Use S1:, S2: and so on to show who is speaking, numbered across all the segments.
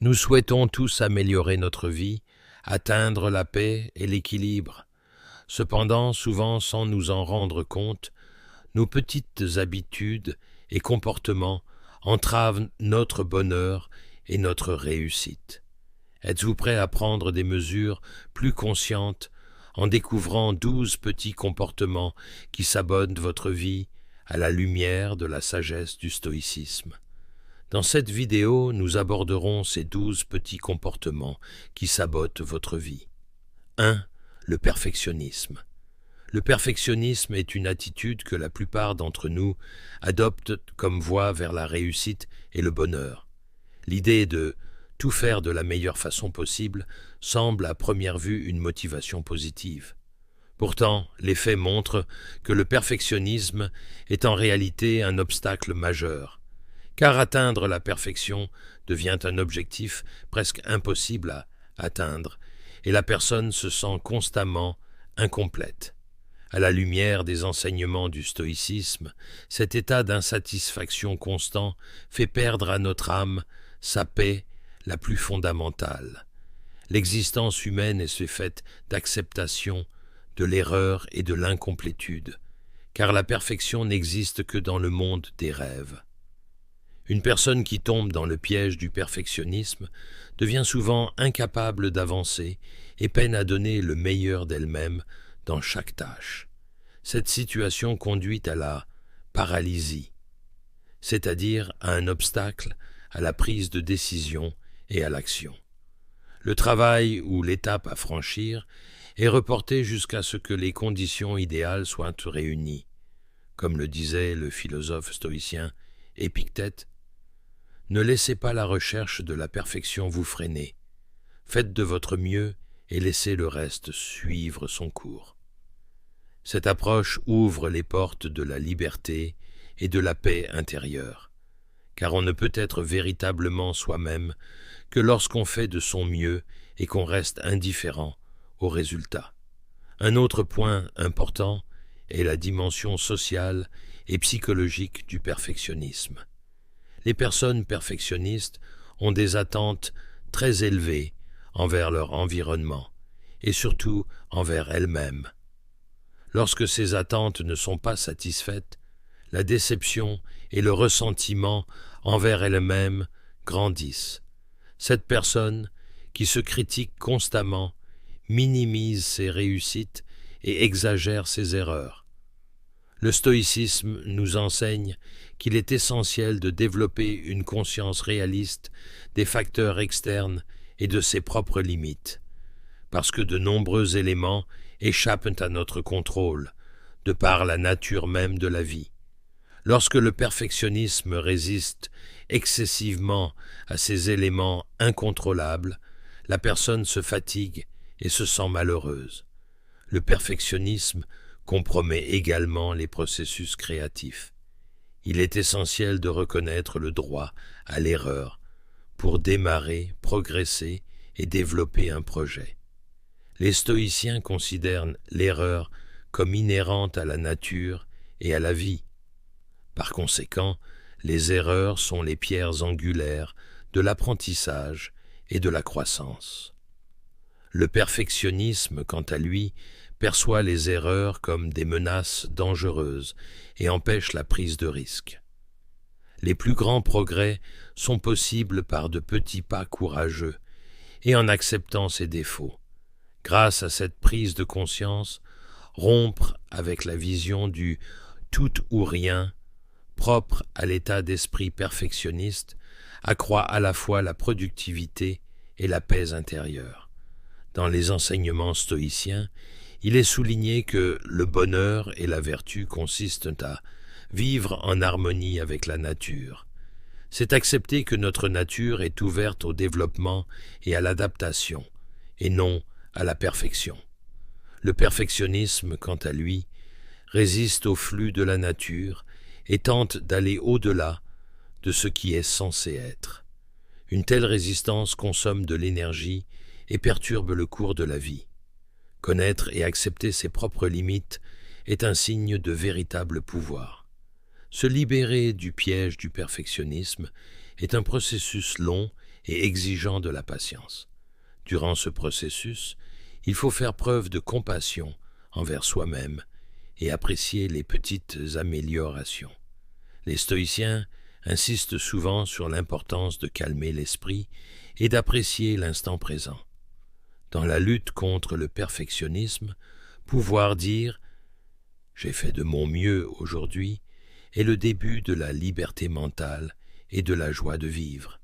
S1: Nous souhaitons tous améliorer notre vie, atteindre la paix et l'équilibre. Cependant, souvent sans nous en rendre compte, nos petites habitudes et comportements entravent notre bonheur et notre réussite. Êtes-vous prêt à prendre des mesures plus conscientes en découvrant 12 petits comportements qui sabotent votre vie à la lumière de la sagesse du stoïcisme? Dans cette vidéo, nous aborderons ces 12 petits comportements qui sabotent votre vie. 1. Le perfectionnisme. Le perfectionnisme est une attitude que la plupart d'entre nous adoptent comme voie vers la réussite et le bonheur. L'idée de tout faire de la meilleure façon possible semble à première vue une motivation positive. Pourtant, les faits montrent que le perfectionnisme est en réalité un obstacle majeur, car atteindre la perfection devient un objectif presque impossible à atteindre, et la personne se sent constamment incomplète. À la lumière des enseignements du stoïcisme, cet état d'insatisfaction constant fait perdre à notre âme sa paix la plus fondamentale. L'existence humaine est faite d'acceptation, de l'erreur et de l'incomplétude, car la perfection n'existe que dans le monde des rêves. Une personne qui tombe dans le piège du perfectionnisme devient souvent incapable d'avancer et peine à donner le meilleur d'elle-même dans chaque tâche. Cette situation conduit à la paralysie, c'est-à-dire à un obstacle à la prise de décision et à l'action. Le travail ou l'étape à franchir est reporté jusqu'à ce que les conditions idéales soient réunies. Comme le disait le philosophe stoïcien Épictète, « Ne laissez pas la recherche de la perfection vous freiner. Faites de votre mieux et laissez le reste suivre son cours. » Cette approche ouvre les portes de la liberté et de la paix intérieure, car on ne peut être véritablement soi-même que lorsqu'on fait de son mieux et qu'on reste indifférent au résultat. Un autre point important est la dimension sociale et psychologique du perfectionnisme. Les personnes perfectionnistes ont des attentes très élevées envers leur environnement et surtout envers elles-mêmes. Lorsque ces attentes ne sont pas satisfaites, la déception et le ressentiment envers elles-mêmes grandissent. Cette personne, qui se critique constamment, minimise ses réussites et exagère ses erreurs. Le stoïcisme nous enseigne qu'il est essentiel de développer une conscience réaliste des facteurs externes et de ses propres limites, parce que de nombreux éléments échappent à notre contrôle, de par la nature même de la vie. Lorsque le perfectionnisme résiste excessivement à ces éléments incontrôlables, la personne se fatigue et se sent malheureuse. Le perfectionnisme compromet également les processus créatifs. Il est essentiel de reconnaître le droit à l'erreur pour démarrer, progresser et développer un projet. Les stoïciens considèrent l'erreur comme inhérente à la nature et à la vie. Par conséquent, les erreurs sont les pierres angulaires de l'apprentissage et de la croissance. Le perfectionnisme, quant à lui, perçoit les erreurs comme des menaces dangereuses et empêche la prise de risques. Les plus grands progrès sont possibles par de petits pas courageux et en acceptant ses défauts. Grâce à cette prise de conscience, rompre avec la vision du tout ou rien, propre à l'état d'esprit perfectionniste, accroît à la fois la productivité et la paix intérieure. Dans les enseignements stoïciens, il est souligné que le bonheur et la vertu consistent à vivre en harmonie avec la nature. C'est accepter que notre nature est ouverte au développement et à l'adaptation, et non à la perfection. Le perfectionnisme, quant à lui, résiste au flux de la nature et tente d'aller au-delà de ce qui est censé être. Une telle résistance consomme de l'énergie et perturbe le cours de la vie. Connaître et accepter ses propres limites est un signe de véritable pouvoir. Se libérer du piège du perfectionnisme est un processus long et exigeant de la patience. Durant ce processus, il faut faire preuve de compassion envers soi-même et apprécier les petites améliorations. Les stoïciens insistent souvent sur l'importance de calmer l'esprit et d'apprécier l'instant présent. Dans la lutte contre le perfectionnisme, pouvoir dire « j'ai fait de mon mieux aujourd'hui » est le début de la liberté mentale et de la joie de vivre.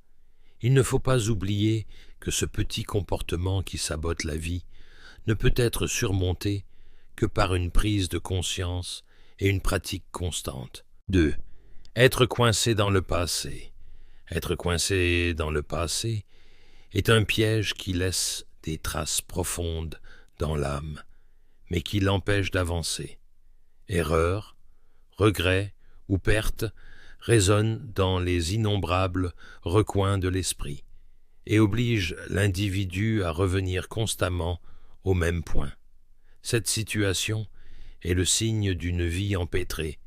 S1: Il ne faut pas oublier que ce petit comportement qui sabote la vie ne peut être surmonté que par une prise de conscience et une pratique constante. 2. Être coincé dans le passé. Être coincé dans le passé est un piège qui laisse des traces profondes dans l'âme, mais qui l'empêche d'avancer. Erreurs, regrets ou pertes résonnent dans les innombrables recoins de l'esprit et obligent l'individu à revenir constamment au même point. Cette situation est le signe d'une vie empêtrée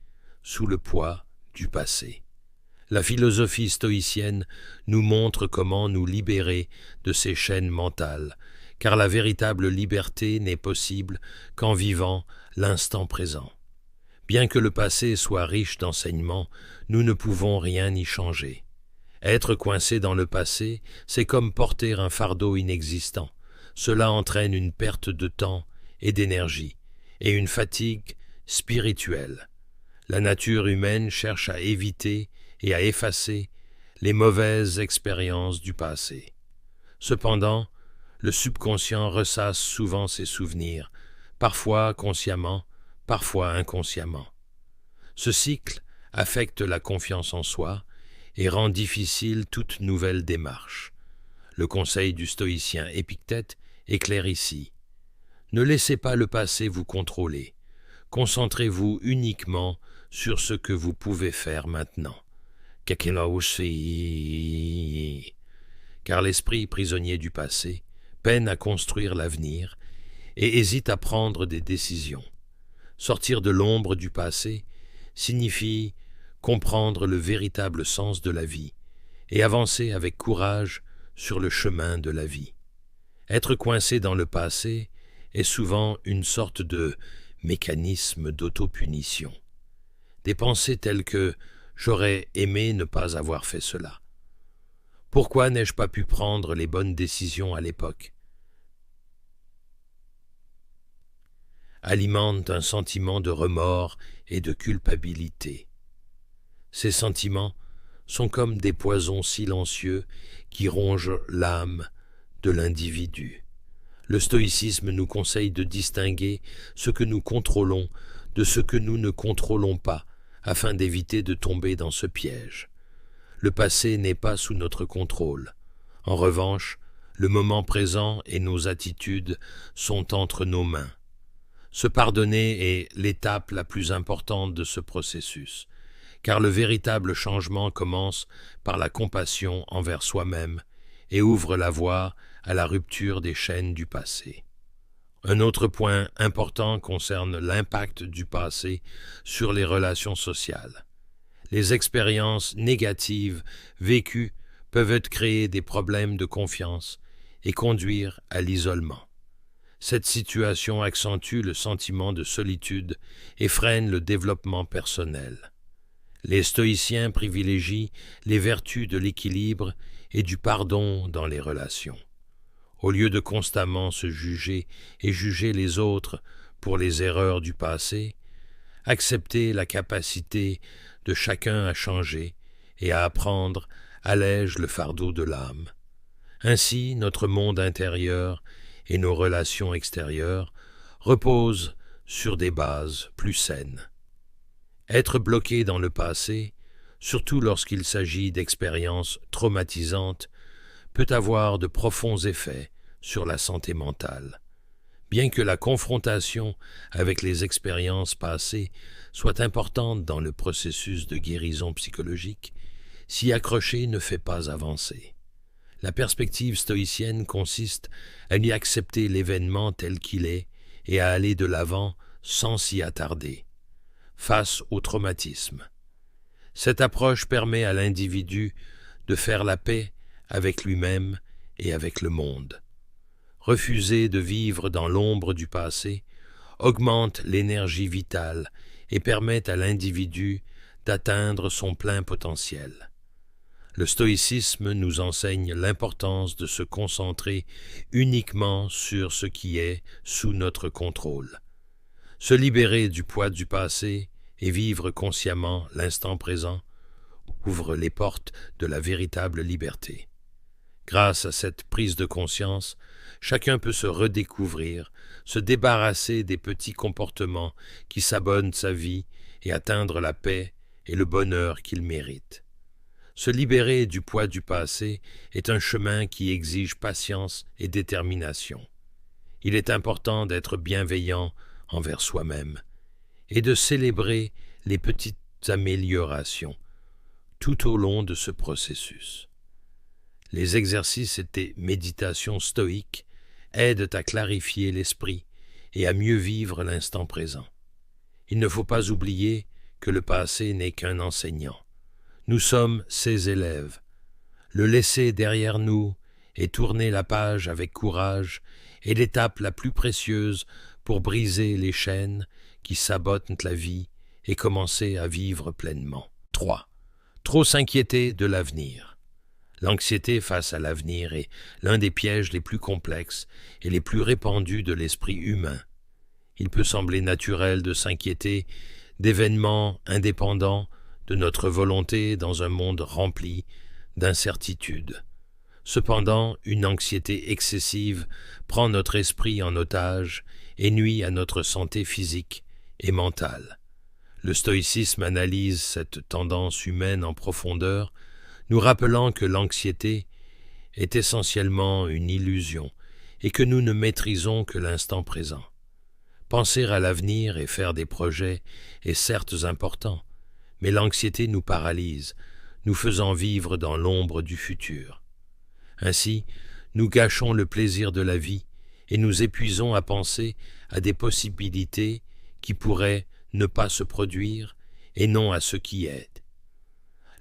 S1: sous le poids du passé. La philosophie stoïcienne nous montre comment nous libérer de ces chaînes mentales, car la véritable liberté n'est possible qu'en vivant l'instant présent. Bien que le passé soit riche d'enseignements, nous ne pouvons rien y changer. Être coincé dans le passé, c'est comme porter un fardeau inexistant. Cela entraîne une perte de temps et d'énergie, et une fatigue spirituelle. La nature humaine cherche à éviter et à effacer les mauvaises expériences du passé. Cependant, le subconscient ressasse souvent ses souvenirs, parfois consciemment, parfois inconsciemment. Ce cycle affecte la confiance en soi et rend difficile toute nouvelle démarche. Le conseil du stoïcien Épictète est clair ici. Ne laissez pas le passé vous contrôler. Concentrez-vous uniquement sur ce que vous pouvez faire maintenant. Car l'esprit prisonnier du passé peine à construire l'avenir et hésite à prendre des décisions. Sortir de l'ombre du passé signifie comprendre le véritable sens de la vie et avancer avec courage sur le chemin de la vie. Être coincé dans le passé est souvent une sorte de mécanisme d'autopunition. Des pensées telles que « j'aurais aimé ne pas avoir fait cela ». Pourquoi n'ai-je pas pu prendre les bonnes décisions à l'époque ? Alimentent un sentiment de remords et de culpabilité. Ces sentiments sont comme des poisons silencieux qui rongent l'âme de l'individu. Le stoïcisme nous conseille de distinguer ce que nous contrôlons de ce que nous ne contrôlons pas, afin d'éviter de tomber dans ce piège. Le passé n'est pas sous notre contrôle. En revanche, le moment présent et nos attitudes sont entre nos mains. Se pardonner est l'étape la plus importante de ce processus, car le véritable changement commence par la compassion envers soi-même et ouvre la voie à la rupture des chaînes du passé. Un autre point important concerne l'impact du passé sur les relations sociales. Les expériences négatives vécues peuvent créer des problèmes de confiance et conduire à l'isolement. Cette situation accentue le sentiment de solitude et freine le développement personnel. Les stoïciens privilégient les vertus de l'équilibre et du pardon dans les relations. Au lieu de constamment se juger et juger les autres pour les erreurs du passé, accepter la capacité de chacun à changer et à apprendre allège le fardeau de l'âme. Ainsi, notre monde intérieur et nos relations extérieures reposent sur des bases plus saines. Être bloqué dans le passé, surtout lorsqu'il s'agit d'expériences traumatisantes, peut avoir de profonds effets sur la santé mentale. Bien que la confrontation avec les expériences passées soit importante dans le processus de guérison psychologique, s'y accrocher ne fait pas avancer. La perspective stoïcienne consiste à y accepter l'événement tel qu'il est et à aller de l'avant sans s'y attarder, face au traumatisme. Cette approche permet à l'individu de faire la paix avec lui-même et avec le monde. Refuser de vivre dans l'ombre du passé augmente l'énergie vitale et permet à l'individu d'atteindre son plein potentiel. Le stoïcisme nous enseigne l'importance de se concentrer uniquement sur ce qui est sous notre contrôle. Se libérer du poids du passé et vivre consciemment l'instant présent ouvre les portes de la véritable liberté. Grâce à cette prise de conscience, chacun peut se redécouvrir, se débarrasser des petits comportements qui sabonnent sa vie et atteindre la paix et le bonheur qu'il mérite. Se libérer du poids du passé est un chemin qui exige patience et détermination. Il est important d'être bienveillant envers soi-même et de célébrer les petites améliorations tout au long de ce processus. Les exercices et les méditations stoïques aident à clarifier l'esprit et à mieux vivre l'instant présent. Il ne faut pas oublier que le passé n'est qu'un enseignant. Nous sommes ses élèves. Le laisser derrière nous et tourner la page avec courage est l'étape la plus précieuse pour briser les chaînes qui sabotent la vie et commencer à vivre pleinement. 3. Trop s'inquiéter de l'avenir. L'anxiété face à l'avenir est l'un des pièges les plus complexes et les plus répandus de l'esprit humain. Il peut sembler naturel de s'inquiéter d'événements indépendants de notre volonté dans un monde rempli d'incertitudes. Cependant, une anxiété excessive prend notre esprit en otage et nuit à notre santé physique et mentale. Le stoïcisme analyse cette tendance humaine en profondeur, nous rappelant que l'anxiété est essentiellement une illusion et que nous ne maîtrisons que l'instant présent. Penser à l'avenir et faire des projets est certes important, mais l'anxiété nous paralyse, nous faisant vivre dans l'ombre du futur. Ainsi, nous gâchons le plaisir de la vie et nous épuisons à penser à des possibilités qui pourraient ne pas se produire et non à ce qui est.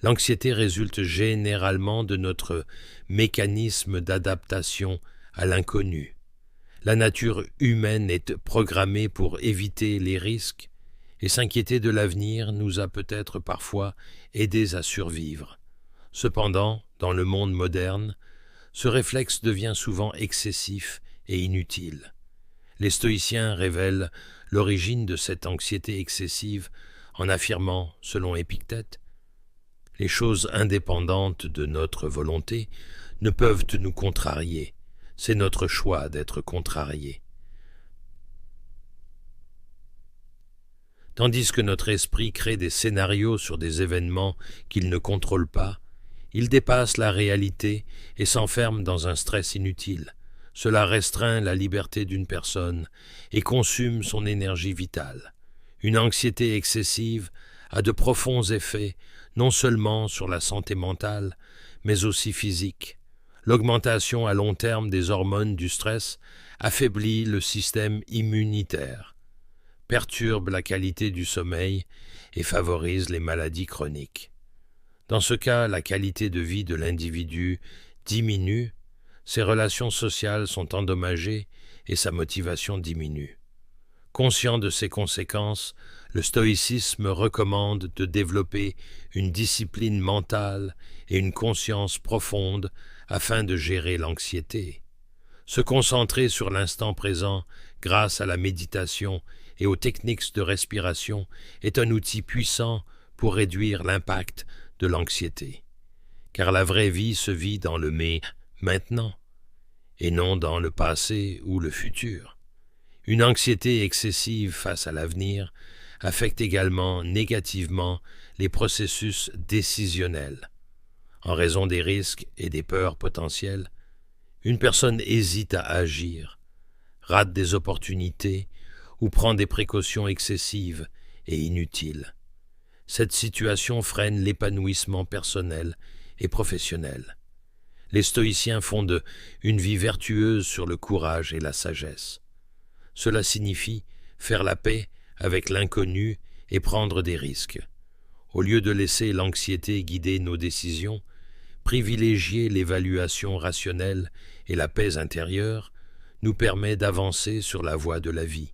S1: L'anxiété résulte généralement de notre mécanisme d'adaptation à l'inconnu. La nature humaine est programmée pour éviter les risques et s'inquiéter de l'avenir nous a peut-être parfois aidés à survivre. Cependant, dans le monde moderne, ce réflexe devient souvent excessif et inutile. Les stoïciens révèlent l'origine de cette anxiété excessive en affirmant, selon Épictète, « Les choses indépendantes de notre volonté ne peuvent nous contrarier. C'est notre choix d'être contrariés. » Tandis que notre esprit crée des scénarios sur des événements qu'il ne contrôle pas, il dépasse la réalité et s'enferme dans un stress inutile. Cela restreint la liberté d'une personne et consume son énergie vitale. Une anxiété excessive a de profonds effets non seulement sur la santé mentale, mais aussi physique. L'augmentation à long terme des hormones du stress affaiblit le système immunitaire, perturbe la qualité du sommeil et favorise les maladies chroniques. Dans ce cas, la qualité de vie de l'individu diminue, ses relations sociales sont endommagées et sa motivation diminue. Conscient de ces conséquences, le stoïcisme recommande de développer une discipline mentale et une conscience profonde afin de gérer l'anxiété. Se concentrer sur l'instant présent grâce à la méditation et aux techniques de respiration est un outil puissant pour réduire l'impact de l'anxiété. Car la vraie vie se vit dans le maintenant, et non dans le passé ou le futur. Une anxiété excessive face à l'avenir affecte également négativement les processus décisionnels. En raison des risques et des peurs potentielles, une personne hésite à agir, rate des opportunités ou prend des précautions excessives et inutiles. Cette situation freine l'épanouissement personnel et professionnel. Les stoïciens fondent une vie vertueuse sur le courage et la sagesse. Cela signifie faire la paix avec l'inconnu et prendre des risques. Au lieu de laisser l'anxiété guider nos décisions, privilégier l'évaluation rationnelle et la paix intérieure nous permet d'avancer sur la voie de la vie.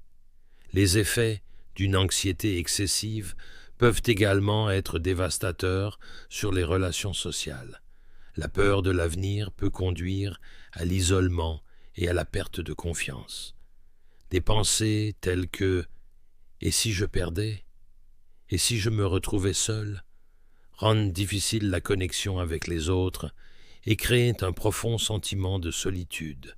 S1: Les effets d'une anxiété excessive peuvent également être dévastateurs sur les relations sociales. La peur de l'avenir peut conduire à l'isolement et à la perte de confiance. Des pensées telles que « et si je perdais ? Et si je me retrouvais seul ?» rendent difficile la connexion avec les autres et créent un profond sentiment de solitude.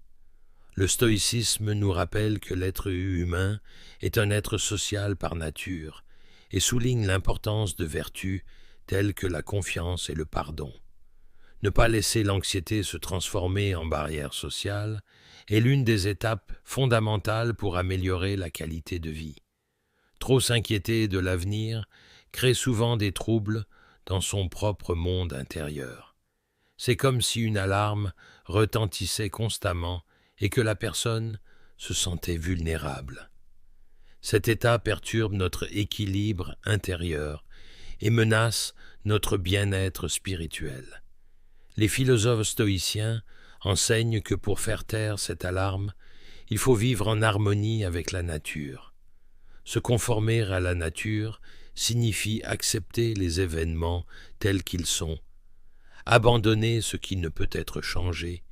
S1: Le stoïcisme nous rappelle que l'être humain est un être social par nature et souligne l'importance de vertus telles que la confiance et le pardon. Ne pas laisser l'anxiété se transformer en barrière sociale est l'une des étapes fondamentales pour améliorer la qualité de vie. Trop s'inquiéter de l'avenir crée souvent des troubles dans son propre monde intérieur. C'est comme si une alarme retentissait constamment et que la personne se sentait vulnérable. Cet état perturbe notre équilibre intérieur et menace notre bien-être spirituel. Les philosophes stoïciens enseignent que pour faire taire cette alarme, il faut vivre en harmonie avec la nature. Se conformer à la nature signifie accepter les événements tels qu'ils sont, abandonner ce qui ne peut être changé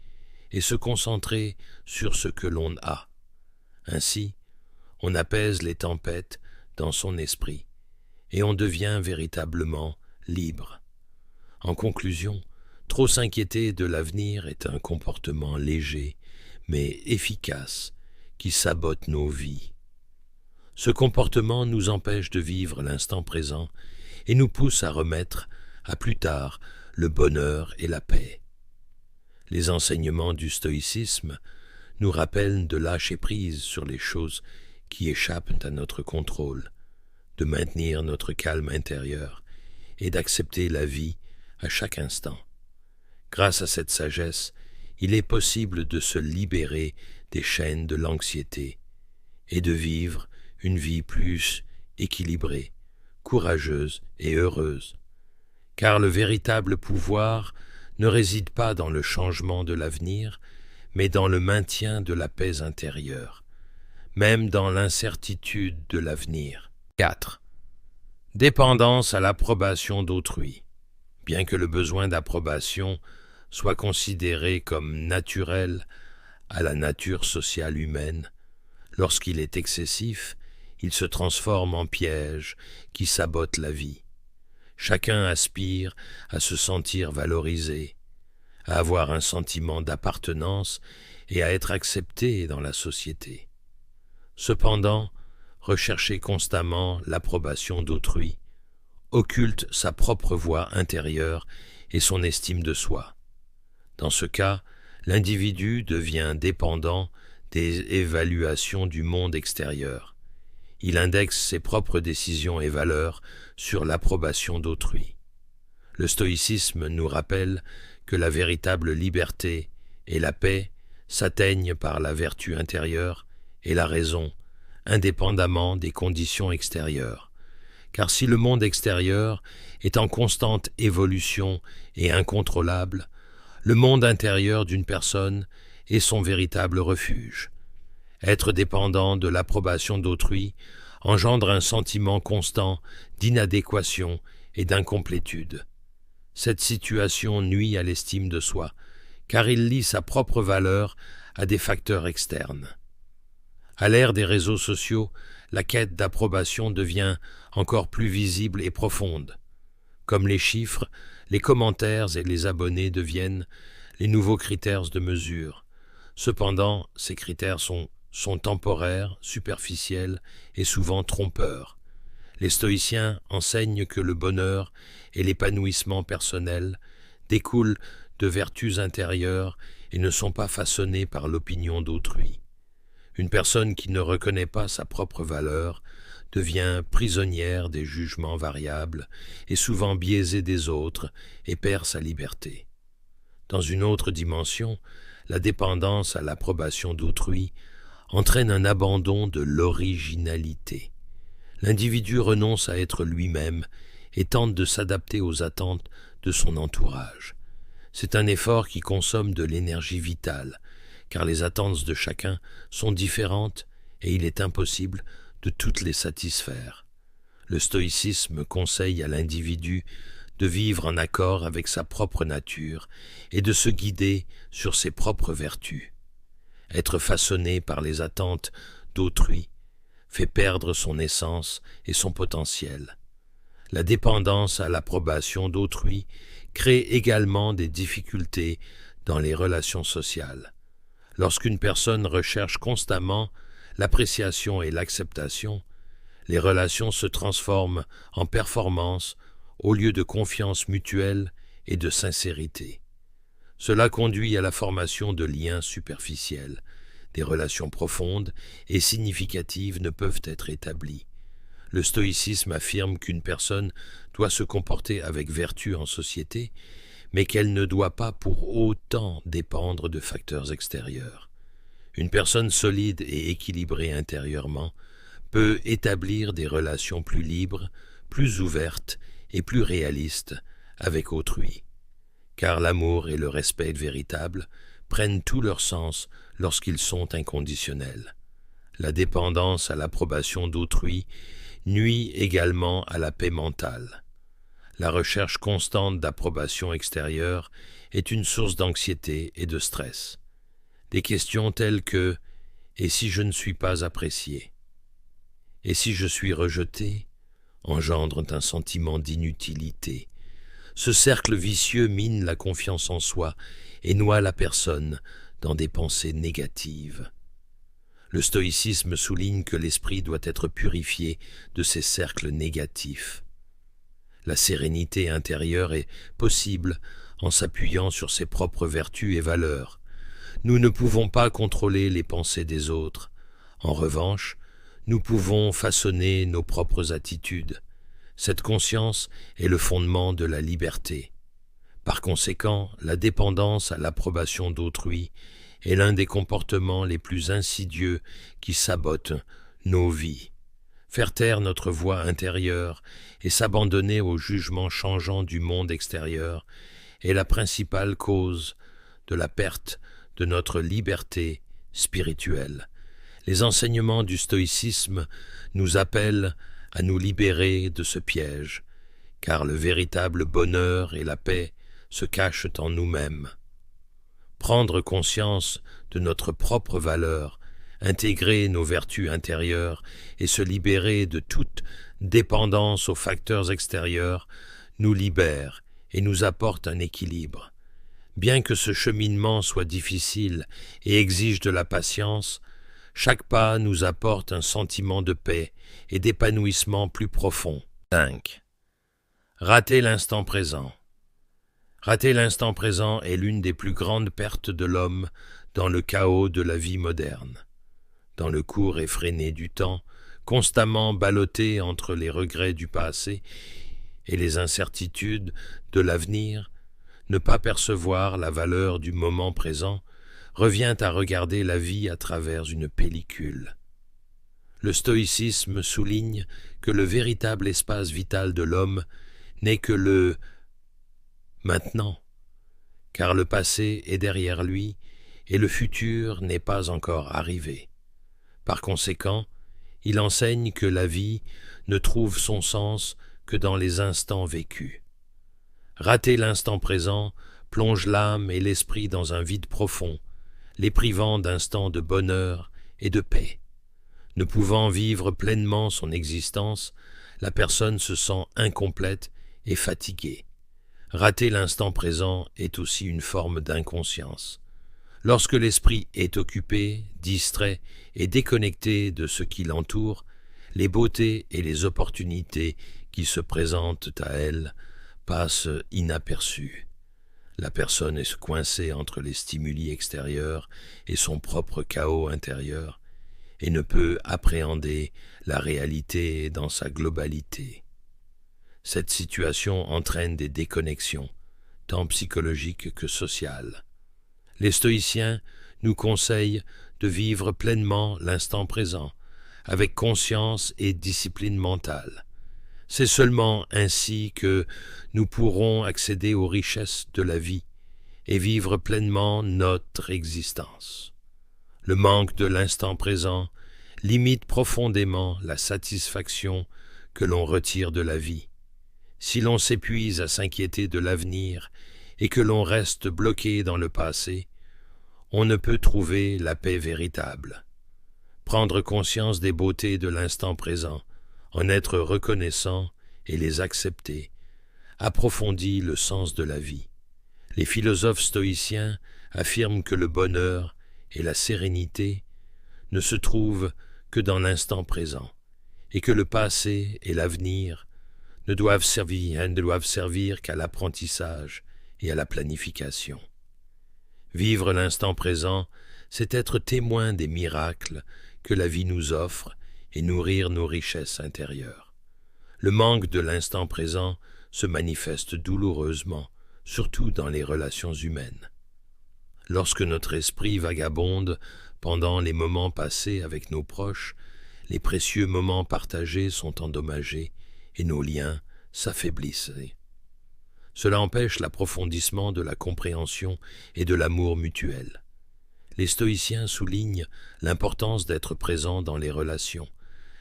S1: et se concentrer sur ce que l'on a. Ainsi, on apaise les tempêtes dans son esprit et on devient véritablement libre. En conclusion, trop s'inquiéter de l'avenir est un comportement léger mais efficace qui sabote nos vies. Ce comportement nous empêche de vivre l'instant présent et nous pousse à remettre à plus tard le bonheur et la paix. Les enseignements du stoïcisme nous rappellent de lâcher prise sur les choses qui échappent à notre contrôle, de maintenir notre calme intérieur et d'accepter la vie à chaque instant. Grâce à cette sagesse, il est possible de se libérer des chaînes de l'anxiété et de vivre une vie plus équilibrée, courageuse et heureuse. Car le véritable pouvoir ne réside pas dans le changement de l'avenir, mais dans le maintien de la paix intérieure, même dans l'incertitude de l'avenir. 4. Dépendance à l'approbation d'autrui. Bien que le besoin d'approbation soit considéré comme naturel à la nature sociale humaine, lorsqu'il est excessif, il se transforme en piège qui sabote la vie. Chacun aspire à se sentir valorisé, à avoir un sentiment d'appartenance et à être accepté dans la société. Cependant, rechercher constamment l'approbation d'autrui occulte sa propre voix intérieure et son estime de soi. Dans ce cas, l'individu devient dépendant des évaluations du monde extérieur. Il indexe ses propres décisions et valeurs sur l'approbation d'autrui. Le stoïcisme nous rappelle que la véritable liberté et la paix s'atteignent par la vertu intérieure et la raison, indépendamment des conditions extérieures. Car si le monde extérieur est en constante évolution et incontrôlable, le monde intérieur d'une personne est son véritable refuge. Être dépendant de l'approbation d'autrui engendre un sentiment constant d'inadéquation et d'incomplétude. Cette situation nuit à l'estime de soi, car il lie sa propre valeur à des facteurs externes. À l'ère des réseaux sociaux, la quête d'approbation devient encore plus visible et profonde. Comme les chiffres, les commentaires et les abonnés deviennent les nouveaux critères de mesure. Cependant, ces critères sont temporaires, superficiels et souvent trompeurs. Les stoïciens enseignent que le bonheur et l'épanouissement personnel découlent de vertus intérieures et ne sont pas façonnés par l'opinion d'autrui. Une personne qui ne reconnaît pas sa propre valeur devient prisonnière des jugements variables et souvent biaisée des autres et perd sa liberté. Dans une autre dimension, la dépendance à l'approbation d'autrui entraîne un abandon de l'originalité. L'individu renonce à être lui-même et tente de s'adapter aux attentes de son entourage. C'est un effort qui consomme de l'énergie vitale, car les attentes de chacun sont différentes et il est impossible de toutes les satisfaire. Le stoïcisme conseille à l'individu de vivre en accord avec sa propre nature et de se guider sur ses propres vertus. Être façonné par les attentes d'autrui fait perdre son essence et son potentiel. La dépendance à l'approbation d'autrui crée également des difficultés dans les relations sociales. Lorsqu'une personne recherche constamment l'appréciation et l'acceptation, les relations se transforment en performance au lieu de confiance mutuelle et de sincérité. Cela conduit à la formation de liens superficiels. Des relations profondes et significatives ne peuvent être établies. Le stoïcisme affirme qu'une personne doit se comporter avec vertu en société, mais qu'elle ne doit pas pour autant dépendre de facteurs extérieurs. Une personne solide et équilibrée intérieurement peut établir des relations plus libres, plus ouvertes et plus réalistes avec autrui. Car l'amour et le respect véritable prennent tout leur sens lorsqu'ils sont inconditionnels. La dépendance à l'approbation d'autrui nuit également à la paix mentale. La recherche constante d'approbation extérieure est une source d'anxiété et de stress. Des questions telles que « et si je ne suis pas apprécié ?» et si je suis rejeté engendrent un sentiment d'inutilité. Ce cercle vicieux mine la confiance en soi et noie la personne dans des pensées négatives. Le stoïcisme souligne que l'esprit doit être purifié de ces cercles négatifs. La sérénité intérieure est possible en s'appuyant sur ses propres vertus et valeurs. Nous ne pouvons pas contrôler les pensées des autres. En revanche, nous pouvons façonner nos propres attitudes. Cette conscience est le fondement de la liberté. Par conséquent, la dépendance à l'approbation d'autrui est l'un des comportements les plus insidieux qui sabotent nos vies. Faire taire notre voix intérieure et s'abandonner au jugement changeant du monde extérieur est la principale cause de la perte de notre liberté spirituelle. Les enseignements du stoïcisme nous appellent à nous libérer de ce piège, car le véritable bonheur et la paix se cachent en nous-mêmes. Prendre conscience de notre propre valeur, intégrer nos vertus intérieures et se libérer de toute dépendance aux facteurs extérieurs nous libère et nous apporte un équilibre. Bien que ce cheminement soit difficile et exige de la patience, chaque pas nous apporte un sentiment de paix et d'épanouissement plus profond. 5. Rater l'instant présent. Rater l'instant présent est l'une des plus grandes pertes de l'homme dans le chaos de la vie moderne. Dans le cours effréné du temps, constamment ballotté entre les regrets du passé et les incertitudes de l'avenir, ne pas percevoir la valeur du moment présent revient à regarder la vie à travers une pellicule. Le stoïcisme souligne que le véritable espace vital de l'homme n'est que le maintenant, car le passé est derrière lui et le futur n'est pas encore arrivé. Par conséquent, il enseigne que la vie ne trouve son sens que dans les instants vécus. Rater l'instant présent plonge l'âme et l'esprit dans un vide profond, les privant d'instants de bonheur et de paix. Ne pouvant vivre pleinement son existence, la personne se sent incomplète et fatiguée. Rater l'instant présent est aussi une forme d'inconscience. Lorsque l'esprit est occupé, distrait et déconnecté de ce qui l'entoure, les beautés et les opportunités qui se présentent à elle passent inaperçues. La personne est coincée entre les stimuli extérieurs et son propre chaos intérieur et ne peut appréhender la réalité dans sa globalité. Cette situation entraîne des déconnexions, tant psychologiques que sociales. Les stoïciens nous conseillent de vivre pleinement l'instant présent, avec conscience et discipline mentale. C'est seulement ainsi que nous pourrons accéder aux richesses de la vie et vivre pleinement notre existence. Le manque de l'instant présent limite profondément la satisfaction que l'on retire de la vie. Si l'on s'épuise à s'inquiéter de l'avenir et que l'on reste bloqué dans le passé, on ne peut trouver la paix véritable. Prendre conscience des beautés de l'instant présent, en être reconnaissant et les accepter, approfondit le sens de la vie. Les philosophes stoïciens affirment que le bonheur et la sérénité ne se trouvent que dans l'instant présent, et que le passé et l'avenir ne doivent servir qu'à l'apprentissage et à la planification. Vivre l'instant présent, c'est être témoin des miracles que la vie nous offre et nourrir nos richesses intérieures. Le manque de l'instant présent se manifeste douloureusement, surtout dans les relations humaines. Lorsque notre esprit vagabonde pendant les moments passés avec nos proches, les précieux moments partagés sont endommagés et nos liens s'affaiblissent. Cela empêche l'approfondissement de la compréhension et de l'amour mutuel. Les stoïciens soulignent l'importance d'être présent dans les relations,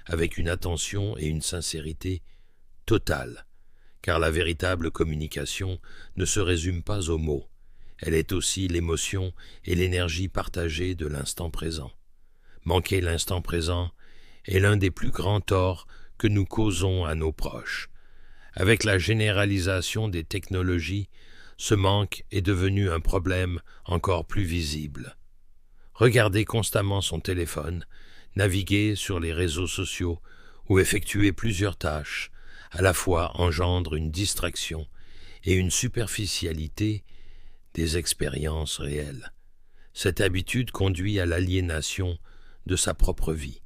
S1: avec une attention et une sincérité totale, car la véritable communication ne se résume pas aux mots, elle est aussi l'émotion et l'énergie partagée de l'instant présent. Manquer l'instant présent est l'un des plus grands torts que nous causons à nos proches. Avec la généralisation des technologies, ce manque est devenu un problème encore plus visible. Regarder constamment son téléphone, naviguer sur les réseaux sociaux ou effectuer plusieurs tâches à la fois engendre une distraction et une superficialité des expériences réelles. Cette habitude conduit à l'aliénation de sa propre vie.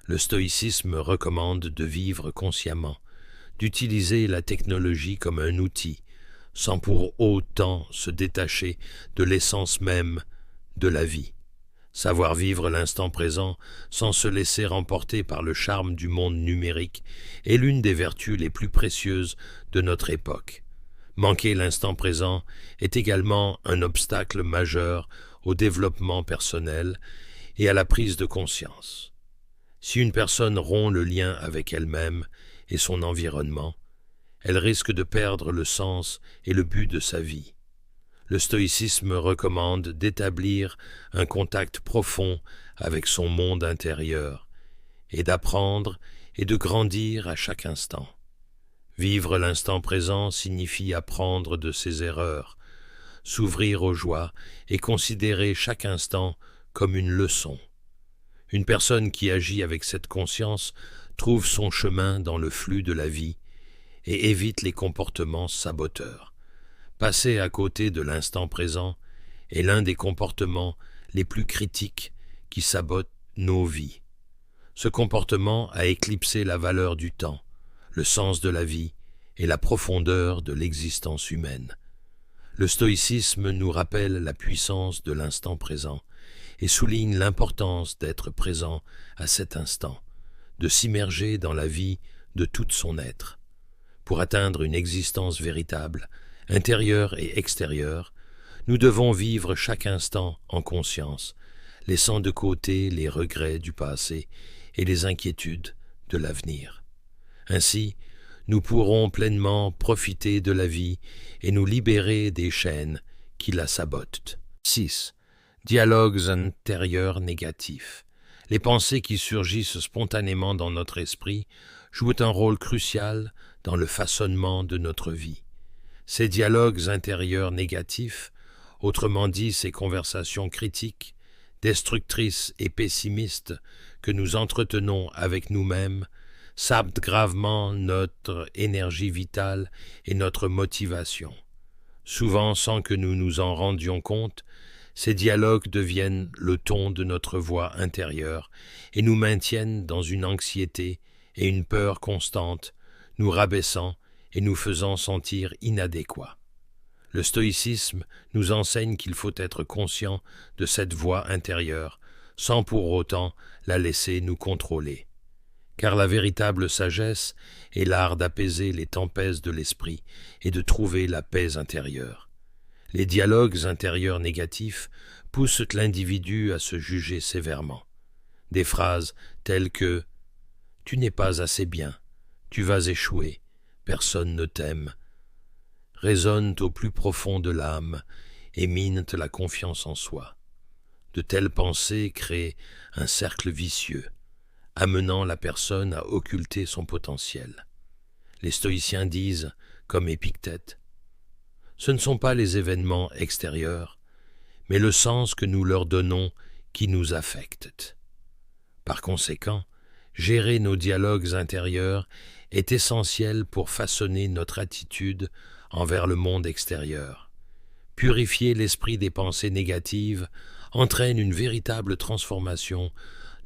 S1: Le stoïcisme recommande de vivre consciemment, d'utiliser la technologie comme un outil, sans pour autant se détacher de l'essence même de la vie. Savoir vivre l'instant présent sans se laisser remporter par le charme du monde numérique est l'une des vertus les plus précieuses de notre époque. Manquer l'instant présent est également un obstacle majeur au développement personnel et à la prise de conscience. Si une personne rompt le lien avec elle-même et son environnement, elle risque de perdre le sens et le but de sa vie. Le stoïcisme recommande d'établir un contact profond avec son monde intérieur et d'apprendre et de grandir à chaque instant. Vivre l'instant présent signifie apprendre de ses erreurs, s'ouvrir aux joies et considérer chaque instant comme une leçon. Une personne qui agit avec cette conscience trouve son chemin dans le flux de la vie et évite les comportements saboteurs. Passer à côté de l'instant présent est l'un des comportements les plus critiques qui sabotent nos vies. Ce comportement a éclipsé la valeur du temps, le sens de la vie et la profondeur de l'existence humaine. Le stoïcisme nous rappelle la puissance de l'instant présent et souligne l'importance d'être présent à cet instant, de s'immerger dans la vie de tout son être. Pour atteindre une existence véritable, intérieure et extérieure, nous devons vivre chaque instant en conscience, laissant de côté les regrets du passé et les inquiétudes de l'avenir. Ainsi, nous pourrons pleinement profiter de la vie et nous libérer des chaînes qui la sabotent. 6. Dialogues intérieurs négatifs. Les pensées qui surgissent spontanément dans notre esprit jouent un rôle crucial dans le façonnement de notre vie. Ces dialogues intérieurs négatifs, autrement dit ces conversations critiques, destructrices et pessimistes que nous entretenons avec nous-mêmes, sapent gravement notre énergie vitale et notre motivation. Souvent, sans que nous nous en rendions compte, ces dialogues deviennent le ton de notre voix intérieure et nous maintiennent dans une anxiété et une peur constantes, nous rabaissant et nous faisant sentir inadéquats. Le stoïcisme nous enseigne qu'il faut être conscient de cette voix intérieure, sans pour autant la laisser nous contrôler. Car la véritable sagesse est l'art d'apaiser les tempêtes de l'esprit et de trouver la paix intérieure. Les dialogues intérieurs négatifs poussent l'individu à se juger sévèrement. Des phrases telles que « Tu n'es pas assez bien, tu vas échouer, personne ne t'aime » résonnent au plus profond de l'âme et minent la confiance en soi. De telles pensées créent un cercle vicieux, amenant la personne à occulter son potentiel. Les stoïciens disent, comme Épictète, « Ce ne sont pas les événements extérieurs, mais le sens que nous leur donnons qui nous affectent. » Par conséquent, gérer nos dialogues intérieurs est essentiel pour façonner notre attitude envers le monde extérieur. Purifier l'esprit des pensées négatives entraîne une véritable transformation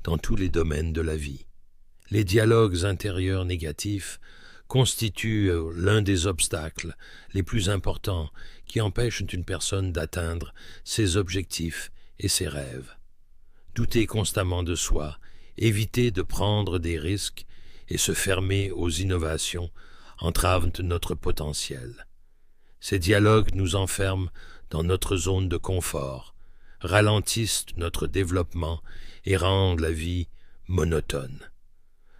S1: dans tous les domaines de la vie. Les dialogues intérieurs négatifs constituent l'un des obstacles les plus importants qui empêchent une personne d'atteindre ses objectifs et ses rêves. Douter constamment de soi, éviter de prendre des risques et se fermer aux innovations entravent notre potentiel. Ces dialogues nous enferment dans notre zone de confort, ralentissent notre développement et rendent la vie monotone.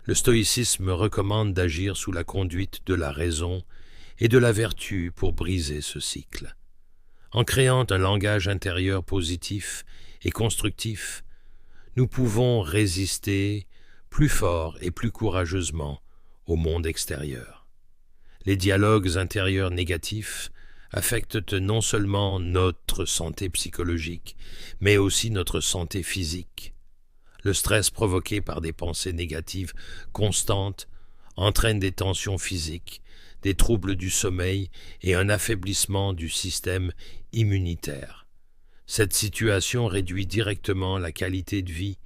S1: Le stoïcisme recommande d'agir sous la conduite de la raison et de la vertu pour briser ce cycle. En créant un langage intérieur positif et constructif, nous pouvons résister plus fort et plus courageusement au monde extérieur. Les dialogues intérieurs négatifs affectent non seulement notre santé psychologique, mais aussi notre santé physique. Le stress provoqué par des pensées négatives constantes entraîne des tensions physiques, des troubles du sommeil et un affaiblissement du système immunitaire. Cette situation réduit directement la qualité de vie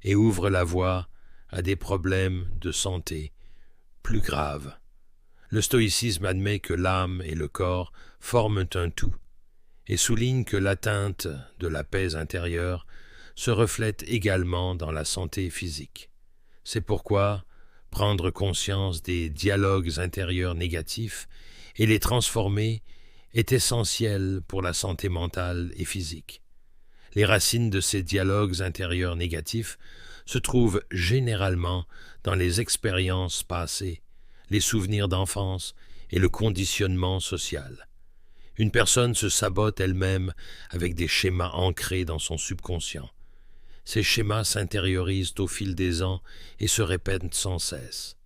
S1: et ouvre la voie à des problèmes de santé plus graves. Le stoïcisme admet que l'âme et le corps forment un tout et souligne que l'atteinte de la paix intérieure se reflète également dans la santé physique. C'est pourquoi prendre conscience des dialogues intérieurs négatifs et les transformer est essentiel pour la santé mentale et physique. Les racines de ces dialogues intérieurs négatifs se trouvent généralement dans les expériences passées, les souvenirs d'enfance et le conditionnement social. Une personne se sabote elle-même avec des schémas ancrés dans son subconscient. Ces schémas s'intériorisent au fil des ans et se répètent sans cesse.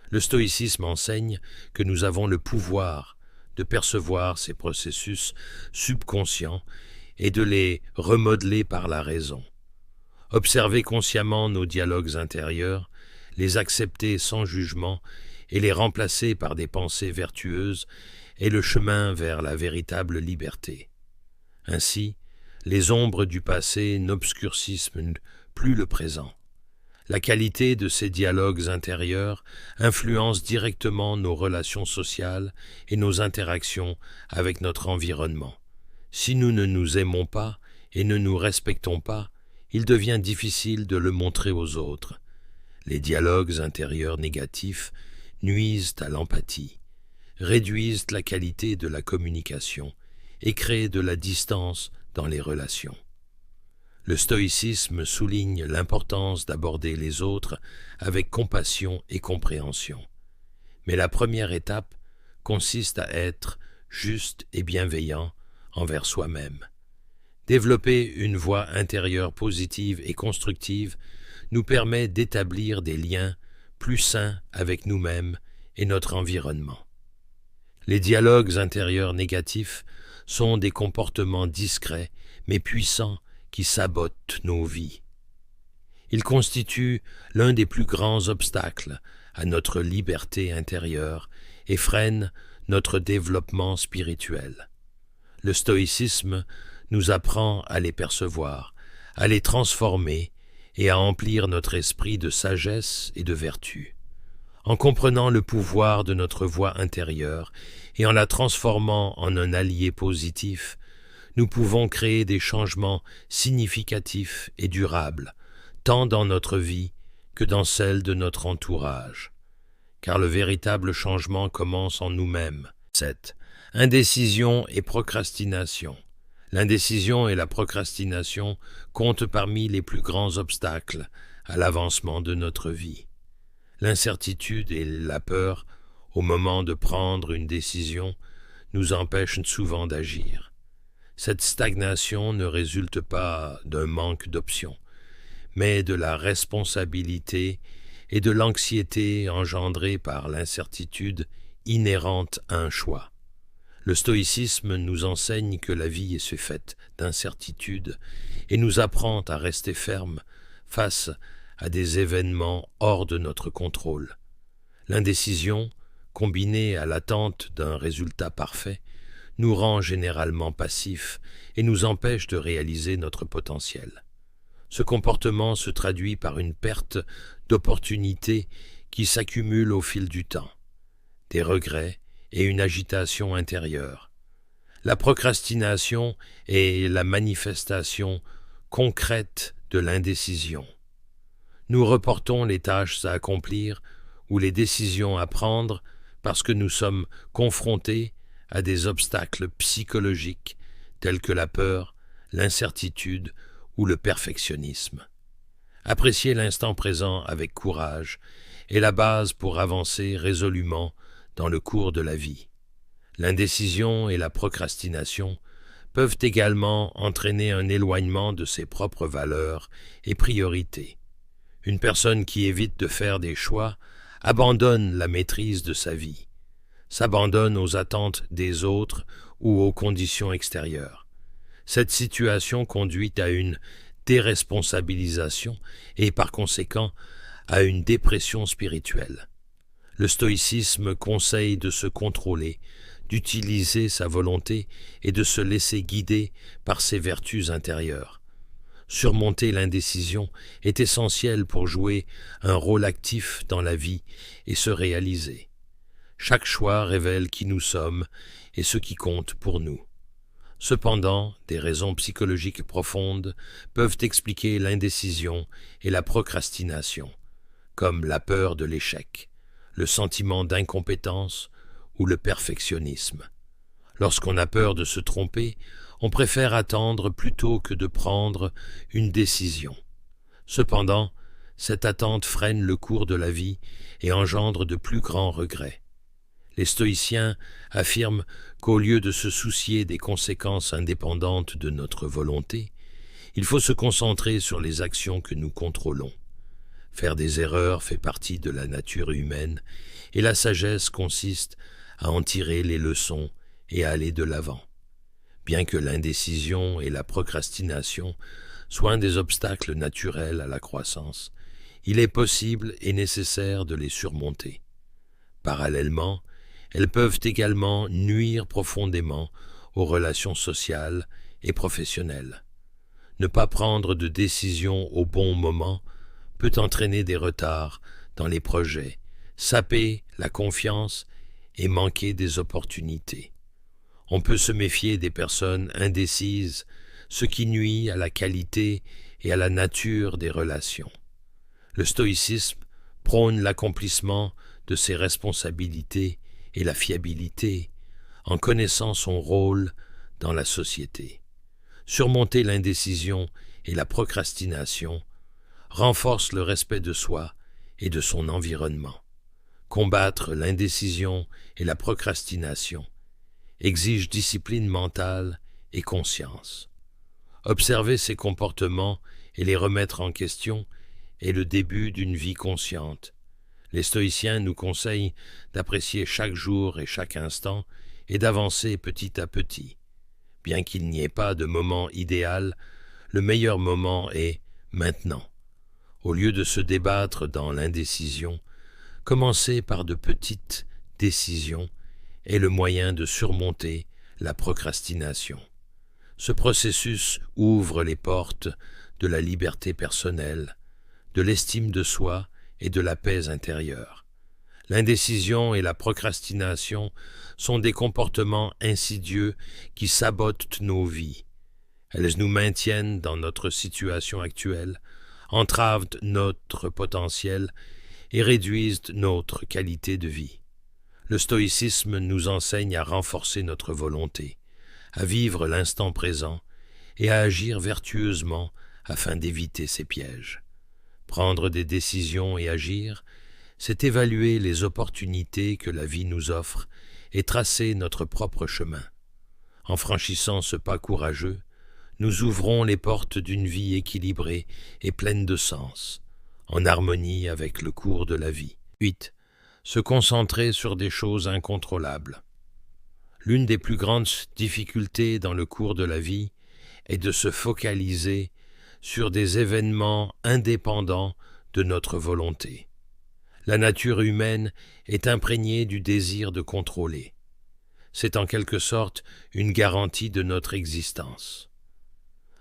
S1: Le stoïcisme enseigne que nous avons le pouvoir de percevoir ces processus subconscients et de les remodeler par la raison. Observer consciemment nos dialogues intérieurs, les accepter sans jugement et les remplacer par des pensées vertueuses est le chemin vers la véritable liberté. Ainsi, les ombres du passé n'obscurcissent plus le présent. La qualité de ces dialogues intérieurs influence directement nos relations sociales et nos interactions avec notre environnement. Si nous ne nous aimons pas et ne nous respectons pas, il devient difficile de le montrer aux autres. Les dialogues intérieurs négatifs nuisent à l'empathie, réduisent la qualité de la communication et créent de la distance dans les relations. Le stoïcisme souligne l'importance d'aborder les autres avec compassion et compréhension. Mais la première étape consiste à être juste et bienveillant envers soi-même. Développer une voix intérieure positive et constructive nous permet d'établir des liens plus sains avec nous-mêmes et notre environnement. Les dialogues intérieurs négatifs sont des comportements discrets mais puissants qui sabotent nos vies. Ils constituent l'un des plus grands obstacles à notre liberté intérieure et freinent notre développement spirituel. Le stoïcisme nous apprend à les percevoir, à les transformer et à emplir notre esprit de sagesse et de vertu. En comprenant le pouvoir de notre voix intérieure et en la transformant en un allié positif, nous pouvons créer des changements significatifs et durables, tant dans notre vie que dans celle de notre entourage. Car le véritable changement commence en nous-mêmes. 7. Indécision et procrastination. L'indécision et la procrastination comptent parmi les plus grands obstacles à l'avancement de notre vie. L'incertitude et la peur, au moment de prendre une décision, nous empêchent souvent d'agir. Cette stagnation ne résulte pas d'un manque d'options, mais de la responsabilité et de l'anxiété engendrée par l'incertitude inhérente à un choix. Le stoïcisme nous enseigne que la vie est faite d'incertitudes et nous apprend à rester fermes face à des événements hors de notre contrôle. L'indécision, combinée à l'attente d'un résultat parfait, nous rend généralement passifs et nous empêche de réaliser notre potentiel. Ce comportement se traduit par une perte d'opportunités qui s'accumule au fil du temps, des regrets et une agitation intérieure. La procrastination est la manifestation concrète de l'indécision. Nous reportons les tâches à accomplir ou les décisions à prendre parce que nous sommes confrontés à des obstacles psychologiques tels que la peur, l'incertitude ou le perfectionnisme. Apprécier l'instant présent avec courage est la base pour avancer résolument dans le cours de la vie. L'indécision et la procrastination peuvent également entraîner un éloignement de ses propres valeurs et priorités. Une personne qui évite de faire des choix abandonne la maîtrise de sa vie, s'abandonne aux attentes des autres ou aux conditions extérieures. Cette situation conduit à une déresponsabilisation et par conséquent à une dépression spirituelle. Le stoïcisme conseille de se contrôler, d'utiliser sa volonté et de se laisser guider par ses vertus intérieures. Surmonter l'indécision est essentiel pour jouer un rôle actif dans la vie et se réaliser. Chaque choix révèle qui nous sommes et ce qui compte pour nous. Cependant, des raisons psychologiques profondes peuvent expliquer l'indécision et la procrastination, comme la peur de l'échec, le sentiment d'incompétence ou le perfectionnisme. Lorsqu'on a peur de se tromper, on préfère attendre plutôt que de prendre une décision. Cependant, cette attente freine le cours de la vie et engendre de plus grands regrets. Les stoïciens affirment qu'au lieu de se soucier des conséquences indépendantes de notre volonté, il faut se concentrer sur les actions que nous contrôlons. Faire des erreurs fait partie de la nature humaine et la sagesse consiste à en tirer les leçons et à aller de l'avant. Bien que l'indécision et la procrastination soient des obstacles naturels à la croissance, il est possible et nécessaire de les surmonter. Parallèlement, elles peuvent également nuire profondément aux relations sociales et professionnelles. Ne pas prendre de décision au bon moment peut entraîner des retards dans les projets, saper la confiance et manquer des opportunités. On peut se méfier des personnes indécises, ce qui nuit à la qualité et à la nature des relations. Le stoïcisme prône l'accomplissement de ses responsabilités et la fiabilité, en connaissant son rôle dans la société. Surmonter l'indécision et la procrastination renforce le respect de soi et de son environnement. Combattre l'indécision et la procrastination exige discipline mentale et conscience. Observer ces comportements et les remettre en question est le début d'une vie consciente. Les stoïciens nous conseillent d'apprécier chaque jour et chaque instant et d'avancer petit à petit. Bien qu'il n'y ait pas de moment idéal, le meilleur moment est maintenant. Au lieu de se débattre dans l'indécision, commencer par de petites décisions est le moyen de surmonter la procrastination. Ce processus ouvre les portes de la liberté personnelle, de l'estime de soi et de la paix intérieure. L'indécision et la procrastination sont des comportements insidieux qui sabotent nos vies. Elles nous maintiennent dans notre situation actuelle, entravent notre potentiel et réduisent notre qualité de vie. Le stoïcisme nous enseigne à renforcer notre volonté, à vivre l'instant présent et à agir vertueusement afin d'éviter ces pièges. Prendre des décisions et agir, c'est évaluer les opportunités que la vie nous offre et tracer notre propre chemin. En franchissant ce pas courageux, nous ouvrons les portes d'une vie équilibrée et pleine de sens, en harmonie avec le cours de la vie. 8. Se concentrer sur des choses incontrôlables. L'une des plus grandes difficultés dans le cours de la vie est de se focaliser sur des événements indépendants de notre volonté. La nature humaine est imprégnée du désir de contrôler. C'est en quelque sorte une garantie de notre existence.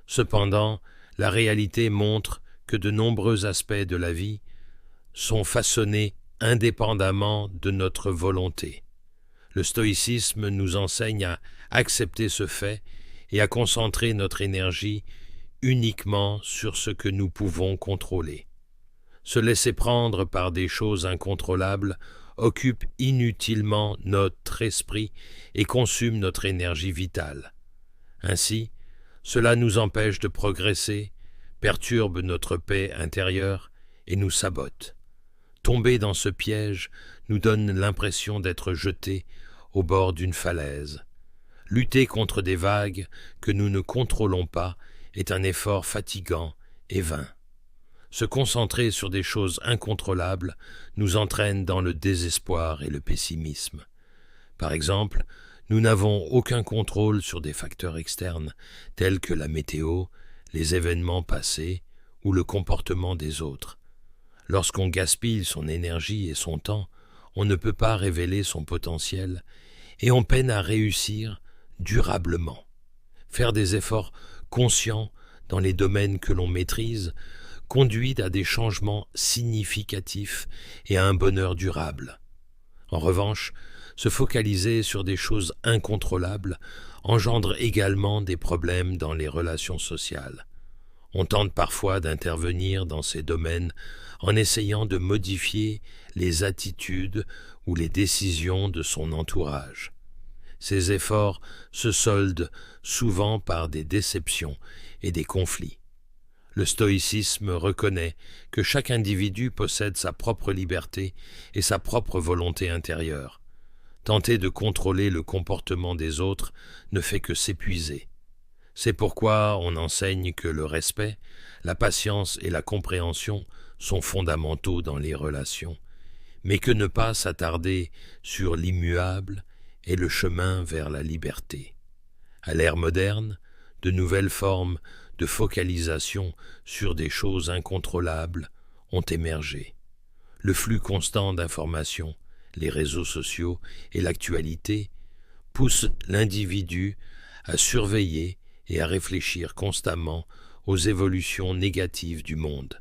S1: Cependant, la réalité montre que de nombreux aspects de la vie sont façonnés indépendamment de notre volonté. Le stoïcisme nous enseigne à accepter ce fait et à concentrer notre énergie uniquement sur ce que nous pouvons contrôler. Se laisser prendre par des choses incontrôlables occupe inutilement notre esprit et consume notre énergie vitale. Ainsi, cela nous empêche de progresser, perturbe notre paix intérieure et nous sabote. Tomber dans ce piège nous donne l'impression d'être jetés au bord d'une falaise. Lutter contre des vagues que nous ne contrôlons pas est un effort fatigant et vain. Se concentrer sur des choses incontrôlables nous entraîne dans le désespoir et le pessimisme. Par exemple, nous n'avons aucun contrôle sur des facteurs externes tels que la météo, les événements passés ou le comportement des autres. Lorsqu'on gaspille son énergie et son temps, on ne peut pas révéler son potentiel et on peine à réussir durablement. Faire des efforts conscients dans les domaines que l'on maîtrise conduit à des changements significatifs et à un bonheur durable. En revanche, se focaliser sur des choses incontrôlables engendre également des problèmes dans les relations sociales. On tente parfois d'intervenir dans ces domaines en essayant de modifier les attitudes ou les décisions de son entourage. Ces efforts se soldent souvent par des déceptions et des conflits. Le stoïcisme reconnaît que chaque individu possède sa propre liberté et sa propre volonté intérieure. Tenter de contrôler le comportement des autres ne fait que s'épuiser. C'est pourquoi on enseigne que le respect, la patience et la compréhension sont fondamentaux dans les relations, mais que ne pas s'attarder sur l'immuable est le chemin vers la liberté. À l'ère moderne, de nouvelles formes de focalisation sur des choses incontrôlables ont émergé. Le flux constant d'informations, les réseaux sociaux et l'actualité poussent l'individu à surveiller et à réfléchir constamment aux évolutions négatives du monde.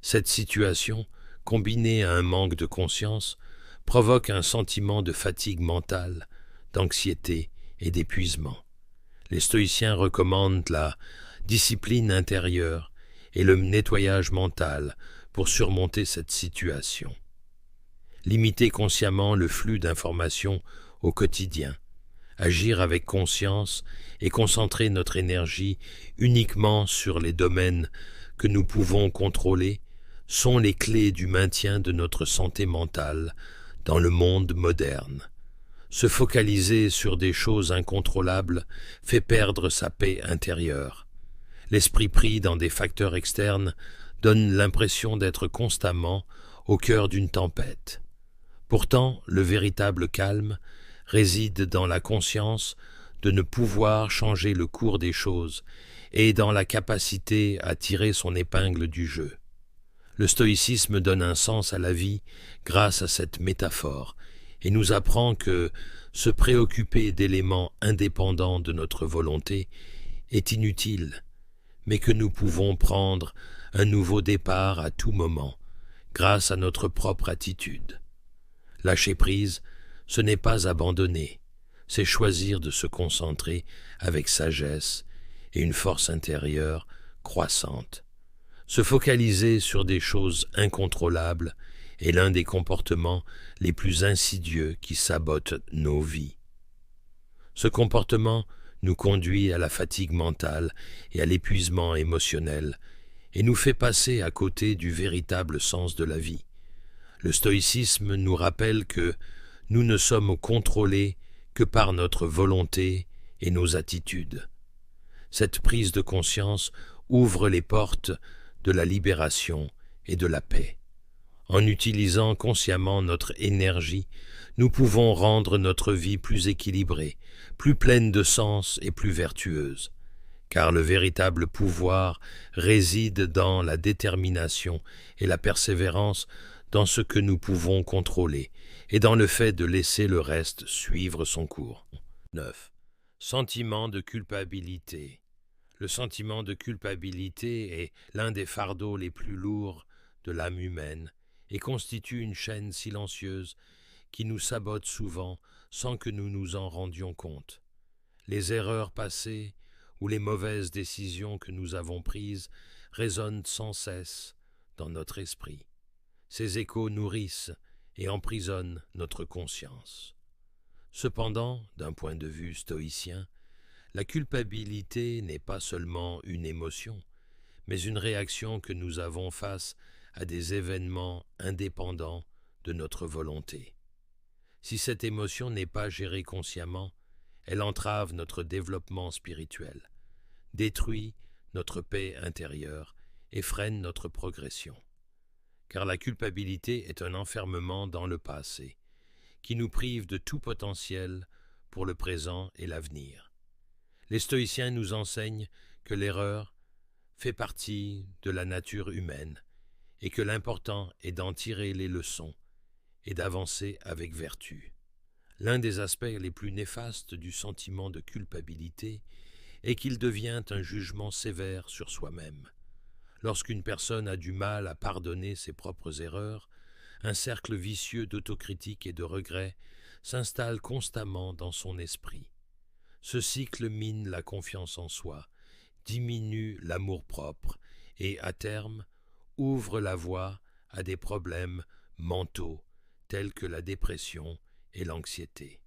S1: Cette situation, combinée à un manque de conscience, provoque un sentiment de fatigue mentale, d'anxiété et d'épuisement. Les stoïciens recommandent la discipline intérieure et le nettoyage mental pour surmonter cette situation. Limiter consciemment le flux d'informations au quotidien, agir avec conscience et concentrer notre énergie uniquement sur les domaines que nous pouvons contrôler sont les clés du maintien de notre santé mentale dans le monde moderne. Se focaliser sur des choses incontrôlables fait perdre sa paix intérieure. L'esprit pris dans des facteurs externes donne l'impression d'être constamment au cœur d'une tempête. Pourtant, le véritable calme réside dans la conscience de ne pouvoir changer le cours des choses et dans la capacité à tirer son épingle du jeu. Le stoïcisme donne un sens à la vie grâce à cette métaphore et nous apprend que se préoccuper d'éléments indépendants de notre volonté est inutile, mais que nous pouvons prendre un nouveau départ à tout moment grâce à notre propre attitude. Lâcher prise, ce n'est pas abandonner, c'est choisir de se concentrer avec sagesse et une force intérieure croissante. Se focaliser sur des choses incontrôlables est l'un des comportements les plus insidieux qui sabotent nos vies. Ce comportement nous conduit à la fatigue mentale et à l'épuisement émotionnel et nous fait passer à côté du véritable sens de la vie. Le stoïcisme nous rappelle que nous ne sommes contrôlés que par notre volonté et nos attitudes. Cette prise de conscience ouvre les portes de la libération et de la paix. En utilisant consciemment notre énergie, nous pouvons rendre notre vie plus équilibrée, plus pleine de sens et plus vertueuse. Car le véritable pouvoir réside dans la détermination et la persévérance dans ce que nous pouvons contrôler et dans le fait de laisser le reste suivre son cours. 9. Sentiment de culpabilité. Le sentiment de culpabilité est l'un des fardeaux les plus lourds de l'âme humaine et constitue une chaîne silencieuse qui nous sabote souvent sans que nous nous en rendions compte. Les erreurs passées ou les mauvaises décisions que nous avons prises résonnent sans cesse dans notre esprit. Ces échos nourrissent et emprisonnent notre conscience. Cependant, d'un point de vue stoïcien, la culpabilité n'est pas seulement une émotion, mais une réaction que nous avons face à des événements indépendants de notre volonté. Si cette émotion n'est pas gérée consciemment, elle entrave notre développement spirituel, détruit notre paix intérieure et freine notre progression. Car la culpabilité est un enfermement dans le passé, qui nous prive de tout potentiel pour le présent et l'avenir. Les stoïciens nous enseignent que l'erreur fait partie de la nature humaine et que l'important est d'en tirer les leçons et d'avancer avec vertu. L'un des aspects les plus néfastes du sentiment de culpabilité est qu'il devient un jugement sévère sur soi-même. Lorsqu'une personne a du mal à pardonner ses propres erreurs, un cercle vicieux d'autocritique et de regret s'installe constamment dans son esprit. Ce cycle mine la confiance en soi, diminue l'amour-propre et, à terme, ouvre la voie à des problèmes mentaux tels que la dépression et l'anxiété.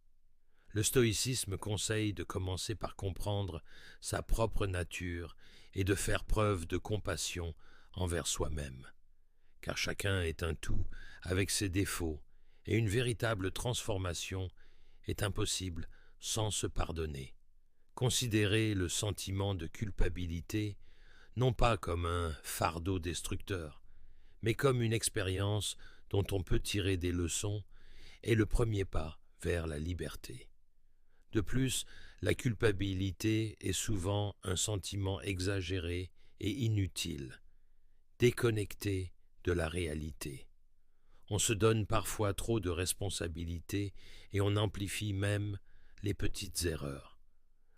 S1: Le stoïcisme conseille de commencer par comprendre sa propre nature et de faire preuve de compassion envers soi-même. Car chacun est un tout avec ses défauts et une véritable transformation est impossible sans se pardonner. Considérez le sentiment de culpabilité non pas comme un fardeau destructeur, mais comme une expérience dont on peut tirer des leçons est le premier pas vers la liberté. De plus, la culpabilité est souvent un sentiment exagéré et inutile, déconnecté de la réalité. On se donne parfois trop de responsabilités et on amplifie même les petites erreurs.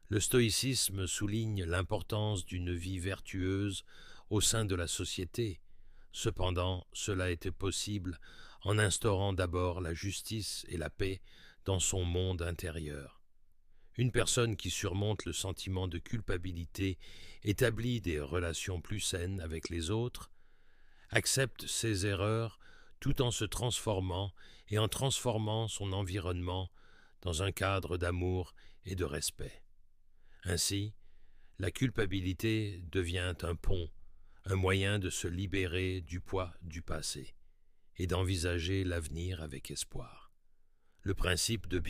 S1: Le stoïcisme souligne l'importance d'une vie vertueuse au sein de la société. Cependant, cela était possible en instaurant d'abord la justice et la paix dans son monde intérieur. Une personne qui surmonte le sentiment de culpabilité établit des relations plus saines avec les autres, accepte ses erreurs tout en se transformant et en transformant son environnement dans un cadre d'amour et de respect. Ainsi, la culpabilité devient un pont, un moyen de se libérer du poids du passé et d'envisager l'avenir avec espoir. Le principe de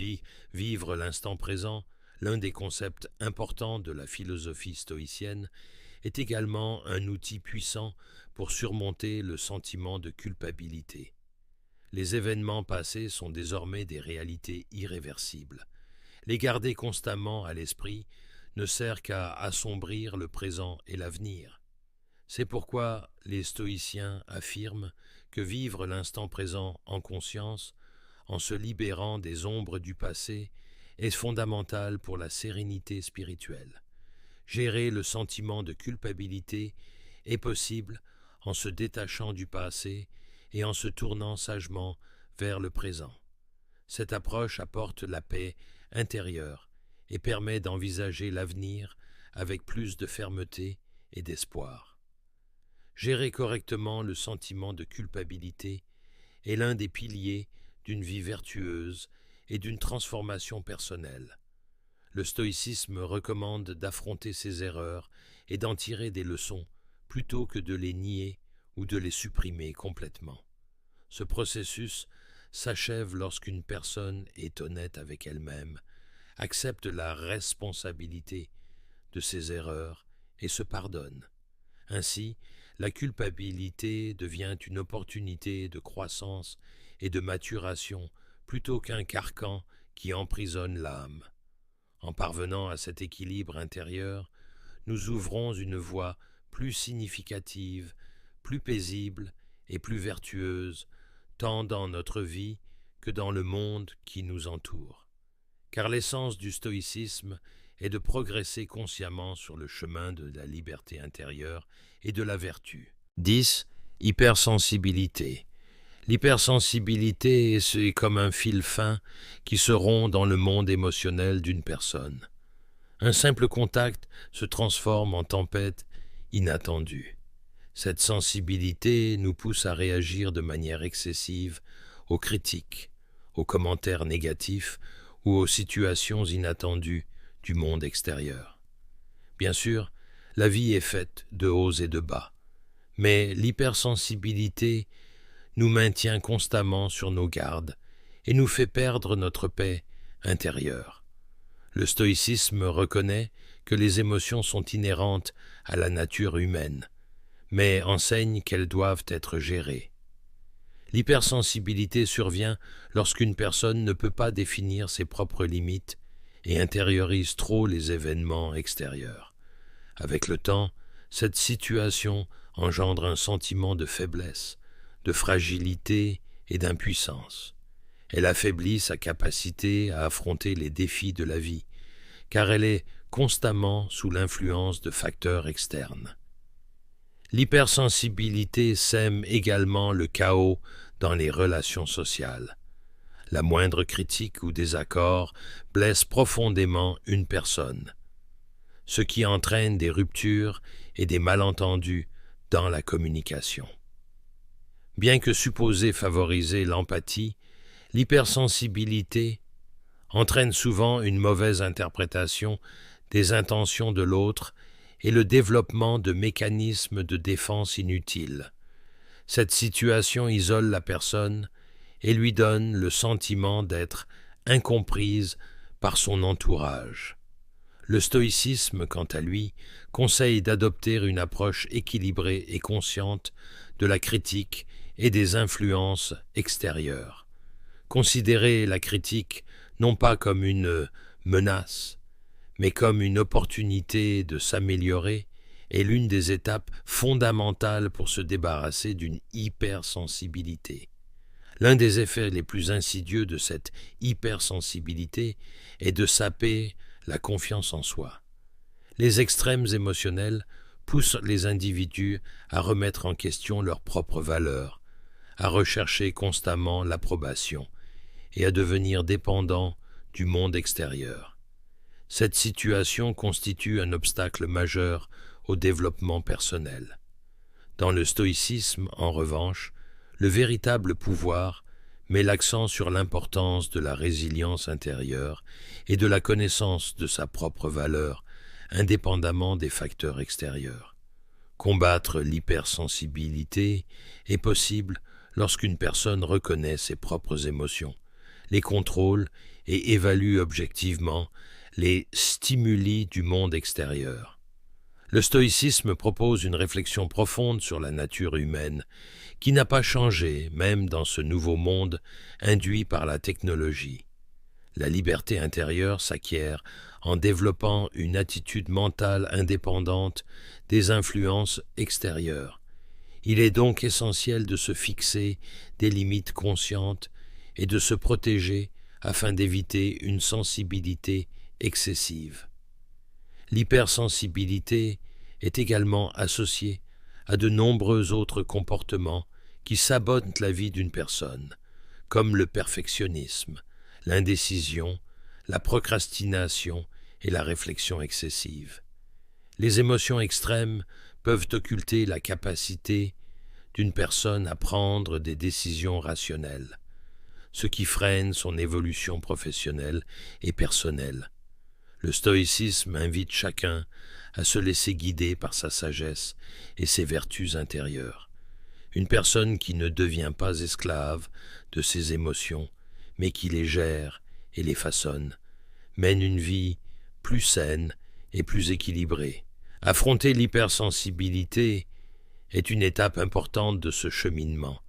S1: vivre l'instant présent, l'un des concepts importants de la philosophie stoïcienne, est également un outil puissant pour surmonter le sentiment de culpabilité. Les événements passés sont désormais des réalités irréversibles. Les garder constamment à l'esprit ne sert qu'à assombrir le présent et l'avenir. C'est pourquoi les stoïciens affirment que vivre l'instant présent en conscience, en se libérant des ombres du passé, est fondamental pour la sérénité spirituelle. Gérer le sentiment de culpabilité est possible en se détachant du passé et en se tournant sagement vers le présent. Cette approche apporte la paix intérieure et permet d'envisager l'avenir avec plus de fermeté et d'espoir. Gérer correctement le sentiment de culpabilité est l'un des piliers d'une vie vertueuse et d'une transformation personnelle. Le stoïcisme recommande d'affronter ses erreurs et d'en tirer des leçons plutôt que de les nier ou de les supprimer complètement. Ce processus s'achève lorsqu'une personne est honnête avec elle-même, accepte la responsabilité de ses erreurs et se pardonne. Ainsi, la culpabilité devient une opportunité de croissance et de maturation plutôt qu'un carcan qui emprisonne l'âme. En parvenant à cet équilibre intérieur, nous ouvrons une voie plus significative, plus paisible et plus vertueuse, tant dans notre vie que dans le monde qui nous entoure. Car l'essence du stoïcisme est de progresser consciemment sur le chemin de la liberté intérieure et de la vertu. 10. Hypersensibilité. L'hypersensibilité, c'est comme un fil fin qui se rompt dans le monde émotionnel d'une personne. Un simple contact se transforme en tempête inattendue. Cette sensibilité nous pousse à réagir de manière excessive aux critiques, aux commentaires négatifs ou aux situations inattendues du monde extérieur. Bien sûr, la vie est faite de hauts et de bas, mais l'hypersensibilité nous maintient constamment sur nos gardes et nous fait perdre notre paix intérieure. Le stoïcisme reconnaît que les émotions sont inhérentes à la nature humaine, mais enseigne qu'elles doivent être gérées. L'hypersensibilité survient lorsqu'une personne ne peut pas définir ses propres limites et intériorise trop les événements extérieurs. Avec le temps, cette situation engendre un sentiment de faiblesse, de fragilité et d'impuissance. Elle affaiblit sa capacité à affronter les défis de la vie, car elle est constamment sous l'influence de facteurs externes. L'hypersensibilité sème également le chaos dans les relations sociales. La moindre critique ou désaccord blesse profondément une personne, ce qui entraîne des ruptures et des malentendus dans la communication. Bien que supposée favoriser l'empathie, l'hypersensibilité entraîne souvent une mauvaise interprétation des intentions de l'autre et le développement de mécanismes de défense inutiles. Cette situation isole la personne et lui donne le sentiment d'être incomprise par son entourage. Le stoïcisme, quant à lui, conseille d'adopter une approche équilibrée et consciente de la critique et des influences extérieures. Considérer la critique non pas comme une menace, mais comme une opportunité de s'améliorer est l'une des étapes fondamentales pour se débarrasser d'une hypersensibilité. L'un des effets les plus insidieux de cette hypersensibilité est de saper la confiance en soi. Les extrêmes émotionnels poussent les individus à remettre en question leurs propres valeurs, à rechercher constamment l'approbation et à devenir dépendants du monde extérieur. Cette situation constitue un obstacle majeur au développement personnel. Dans le stoïcisme, en revanche, le véritable pouvoir met l'accent sur l'importance de la résilience intérieure et de la connaissance de sa propre valeur, indépendamment des facteurs extérieurs. Combattre l'hypersensibilité est possible lorsqu'une personne reconnaît ses propres émotions, les contrôle et évalue objectivement les stimuli du monde extérieur. Le stoïcisme propose une réflexion profonde sur la nature humaine, qui n'a pas changé même dans ce nouveau monde induit par la technologie. La liberté intérieure s'acquiert en développant une attitude mentale indépendante des influences extérieures. Il est donc essentiel de se fixer des limites conscientes et de se protéger afin d'éviter une sensibilité excessive. L'hypersensibilité est également associée à de nombreux autres comportements qui sabotent la vie d'une personne, comme le perfectionnisme, l'indécision, la procrastination et la réflexion excessive. Les émotions extrêmes peuvent occulter la capacité d'une personne à prendre des décisions rationnelles, ce qui freine son évolution professionnelle et personnelle. Le stoïcisme invite chacun à se laisser guider par sa sagesse et ses vertus intérieures. Une personne qui ne devient pas esclave de ses émotions, mais qui les gère et les façonne, mène une vie plus saine et plus équilibrée. Affronter l'hypersensibilité est une étape importante de ce cheminement,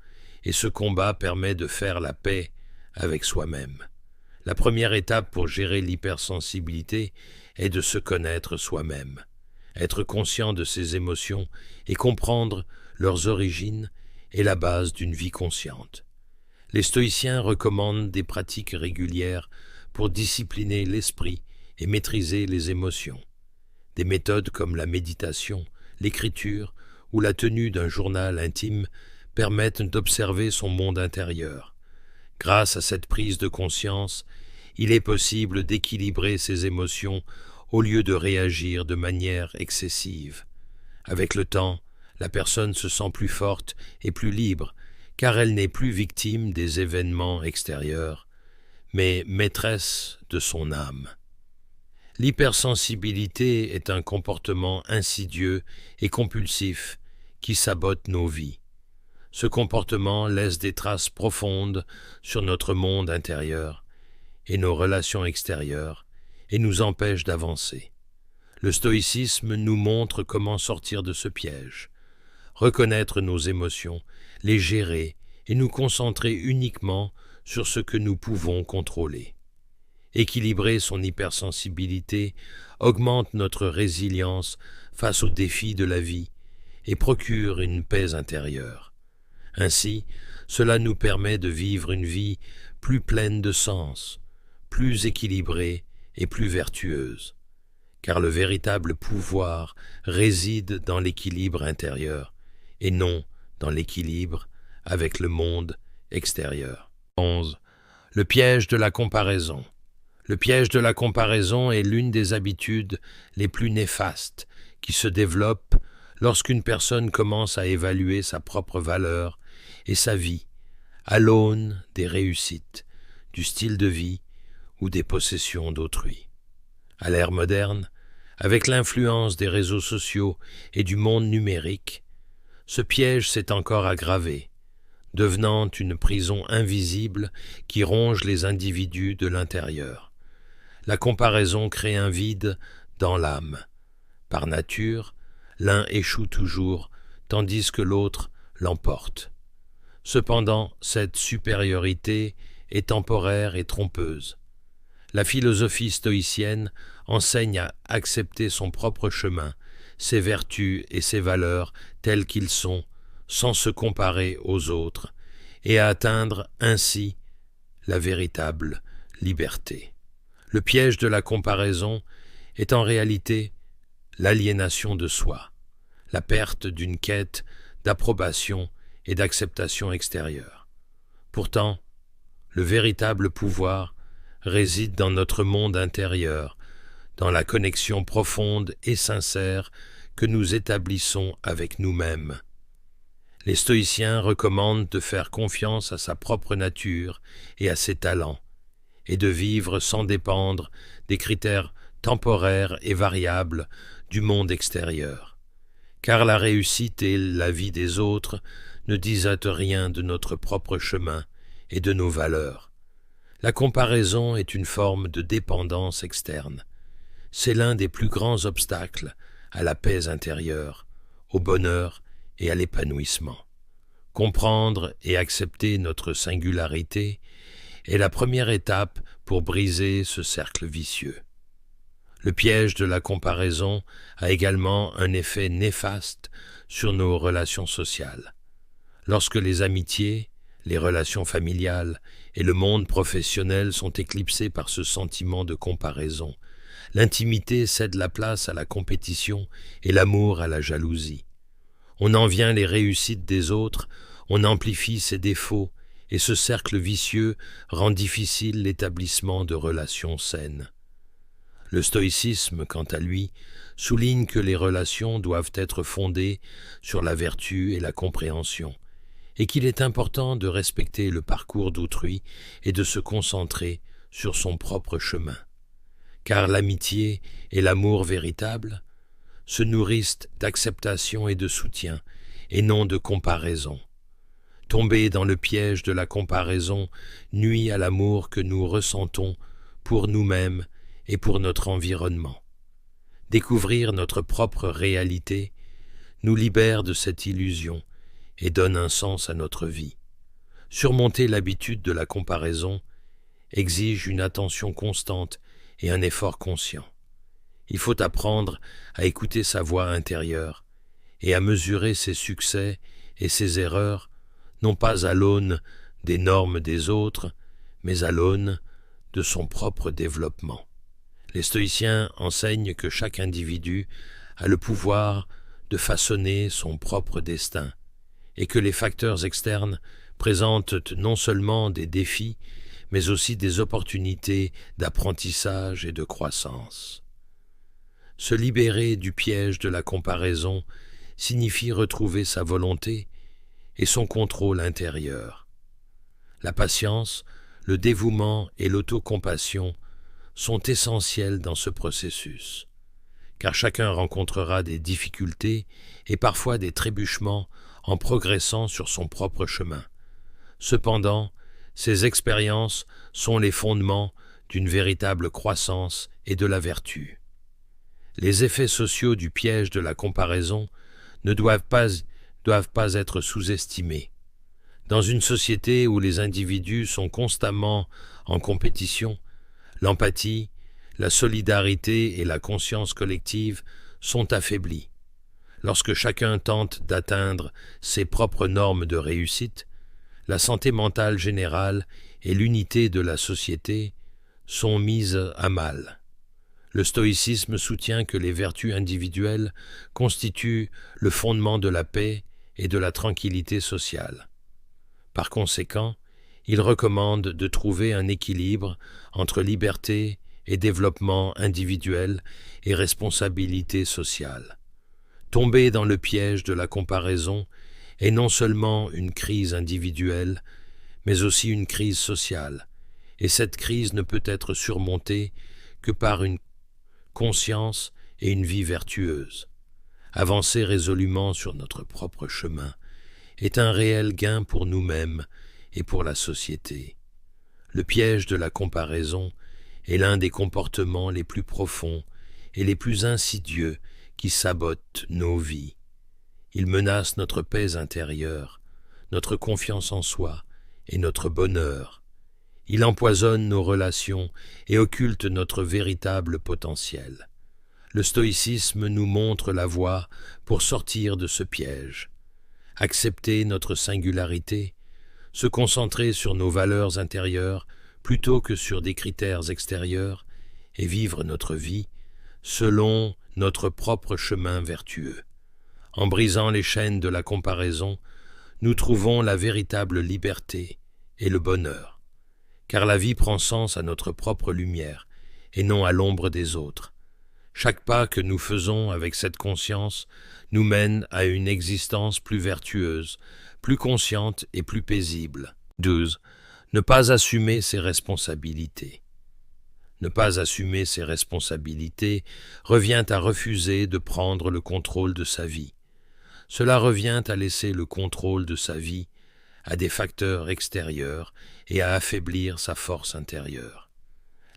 S1: et ce combat permet de faire la paix avec soi-même. La première étape pour gérer l'hypersensibilité est de se connaître soi-même. Être conscient de ses émotions et comprendre leurs origines est la base d'une vie consciente. Les stoïciens recommandent des pratiques régulières pour discipliner l'esprit et maîtriser les émotions. Des méthodes comme la méditation, l'écriture ou la tenue d'un journal intime permettent d'observer son monde intérieur. Grâce à cette prise de conscience, il est possible d'équilibrer ses émotions au lieu de réagir de manière excessive. Avec le temps, la personne se sent plus forte et plus libre, car elle n'est plus victime des événements extérieurs, mais maîtresse de son âme. L'hypersensibilité est un comportement insidieux et compulsif qui sabote nos vies. Ce comportement laisse des traces profondes sur notre monde intérieur et nos relations extérieures et nous empêche d'avancer. Le stoïcisme nous montre comment sortir de ce piège, reconnaître nos émotions, les gérer et nous concentrer uniquement sur ce que nous pouvons contrôler. Équilibrer son hypersensibilité augmente notre résilience face aux défis de la vie et procure une paix intérieure. Ainsi, cela nous permet de vivre une vie plus pleine de sens, plus équilibrée et plus vertueuse, car le véritable pouvoir réside dans l'équilibre intérieur et non dans l'équilibre avec le monde extérieur. 11. Le piège de la comparaison. Le piège de la comparaison est l'une des habitudes les plus néfastes qui se développent lorsqu'une personne commence à évaluer sa propre valeur et sa vie à l'aune des réussites, du style de vie ou des possessions d'autrui. À l'ère moderne, avec l'influence des réseaux sociaux et du monde numérique, ce piège s'est encore aggravé, devenant une prison invisible qui ronge les individus de l'intérieur. La comparaison crée un vide dans l'âme. Par nature, l'un échoue toujours, tandis que l'autre l'emporte. Cependant, cette supériorité est temporaire et trompeuse. La philosophie stoïcienne enseigne à accepter son propre chemin, ses vertus et ses valeurs tels qu'ils sont, sans se comparer aux autres, et à atteindre ainsi la véritable liberté. Le piège de la comparaison est en réalité l'aliénation de soi, la perte d'une quête d'approbation et d'acceptation extérieure. Pourtant, le véritable pouvoir réside dans notre monde intérieur, dans la connexion profonde et sincère que nous établissons avec nous-mêmes. Les stoïciens recommandent de faire confiance à sa propre nature et à ses talents, et de vivre sans dépendre des critères temporaires et variables du monde extérieur. Car la réussite et la vie des autres ne disent rien de notre propre chemin et de nos valeurs. La comparaison est une forme de dépendance externe. C'est l'un des plus grands obstacles à la paix intérieure, au bonheur et à l'épanouissement. Comprendre et accepter notre singularité est la première étape pour briser ce cercle vicieux. Le piège de la comparaison a également un effet néfaste sur nos relations sociales. Lorsque les amitiés, les relations familiales et le monde professionnel sont éclipsés par ce sentiment de comparaison, l'intimité cède la place à la compétition et l'amour à la jalousie. On envient les réussites des autres, on amplifie ses défauts, et ce cercle vicieux rend difficile l'établissement de relations saines. Le stoïcisme, quant à lui, souligne que les relations doivent être fondées sur la vertu et la compréhension, et qu'il est important de respecter le parcours d'autrui et de se concentrer sur son propre chemin. Car l'amitié et l'amour véritable se nourrissent d'acceptation et de soutien, et non de comparaison. Tomber dans le piège de la comparaison nuit à l'amour que nous ressentons pour nous-mêmes et pour notre environnement. Découvrir notre propre réalité nous libère de cette illusion et donne un sens à notre vie. Surmonter l'habitude de la comparaison exige une attention constante et un effort conscient. Il faut apprendre à écouter sa voix intérieure et à mesurer ses succès et ses erreurs, non pas à l'aune des normes des autres, mais à l'aune de son propre développement. Les stoïciens enseignent que chaque individu a le pouvoir de façonner son propre destin et que les facteurs externes présentent non seulement des défis, mais aussi des opportunités d'apprentissage et de croissance. Se libérer du piège de la comparaison signifie retrouver sa volonté et son contrôle intérieur. La patience, le dévouement et l'autocompassion sont essentiels dans ce processus, car chacun rencontrera des difficultés et parfois des trébuchements en progressant sur son propre chemin. Cependant, ces expériences sont les fondements d'une véritable croissance et de la vertu. Les effets sociaux du piège de la comparaison ne doivent pas être sous-estimés. Dans une société où les individus sont constamment en compétition, l'empathie, la solidarité et la conscience collective sont affaiblies. Lorsque chacun tente d'atteindre ses propres normes de réussite, la santé mentale générale et l'unité de la société sont mises à mal. Le stoïcisme soutient que les vertus individuelles constituent le fondement de la paix et de la tranquillité sociale. Par conséquent, il recommande de trouver un équilibre entre liberté et développement individuel et responsabilité sociale. Tomber dans le piège de la comparaison est non seulement une crise individuelle, mais aussi une crise sociale, et cette crise ne peut être surmontée que par une conscience et une vie vertueuse. Avancer résolument sur notre propre chemin est un réel gain pour nous-mêmes et pour la société. Le piège de la comparaison est l'un des comportements les plus profonds et les plus insidieux qui sabotent nos vies. Il menace notre paix intérieure, notre confiance en soi et notre bonheur. Il empoisonne nos relations et occulte notre véritable potentiel. Le stoïcisme nous montre la voie pour sortir de ce piège. Accepter notre singularité, se concentrer sur nos valeurs intérieures plutôt que sur des critères extérieurs et vivre notre vie selon notre propre chemin vertueux. En brisant les chaînes de la comparaison, nous trouvons la véritable liberté et le bonheur. Car la vie prend sens à notre propre lumière et non à l'ombre des autres. Chaque pas que nous faisons avec cette conscience nous mène à une existence plus vertueuse, plus consciente et plus paisible. 12. Ne pas assumer ses responsabilités. Ne pas assumer ses responsabilités revient à refuser de prendre le contrôle de sa vie. Cela revient à laisser le contrôle de sa vie à des facteurs extérieurs et à affaiblir sa force intérieure.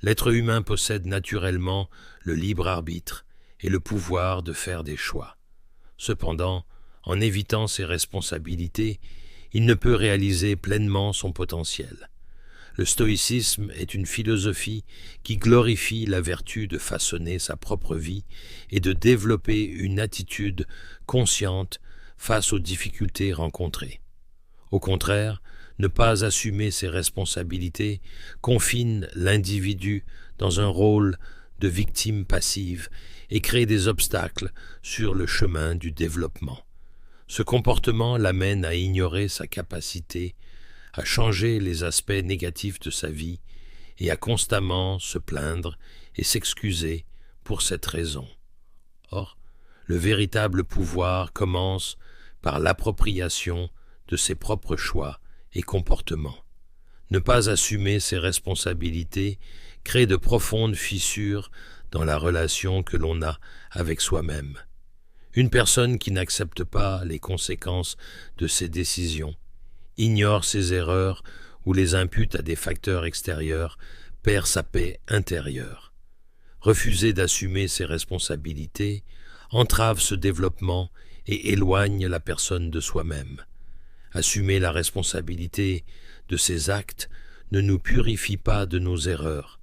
S1: L'être humain possède naturellement le libre arbitre et le pouvoir de faire des choix. Cependant, en évitant ses responsabilités, il ne peut réaliser pleinement son potentiel. Le stoïcisme est une philosophie qui glorifie la vertu de façonner sa propre vie et de développer une attitude consciente face aux difficultés rencontrées. Au contraire, ne pas assumer ses responsabilités confine l'individu dans un rôle de victime passive et crée des obstacles sur le chemin du développement. Ce comportement l'amène à ignorer sa capacité à changer les aspects négatifs de sa vie et à constamment se plaindre et s'excuser pour cette raison. Or, le véritable pouvoir commence par l'appropriation de ses propres choix et comportements. Ne pas assumer ses responsabilités crée de profondes fissures dans la relation que l'on a avec soi-même. Une personne qui n'accepte pas les conséquences de ses décisions, ignore ses erreurs ou les impute à des facteurs extérieurs, perd sa paix intérieure. Refuser d'assumer ses responsabilités entrave ce développement et éloigne la personne de soi-même. Assumer la responsabilité de ses actes ne nous purifie pas de nos erreurs,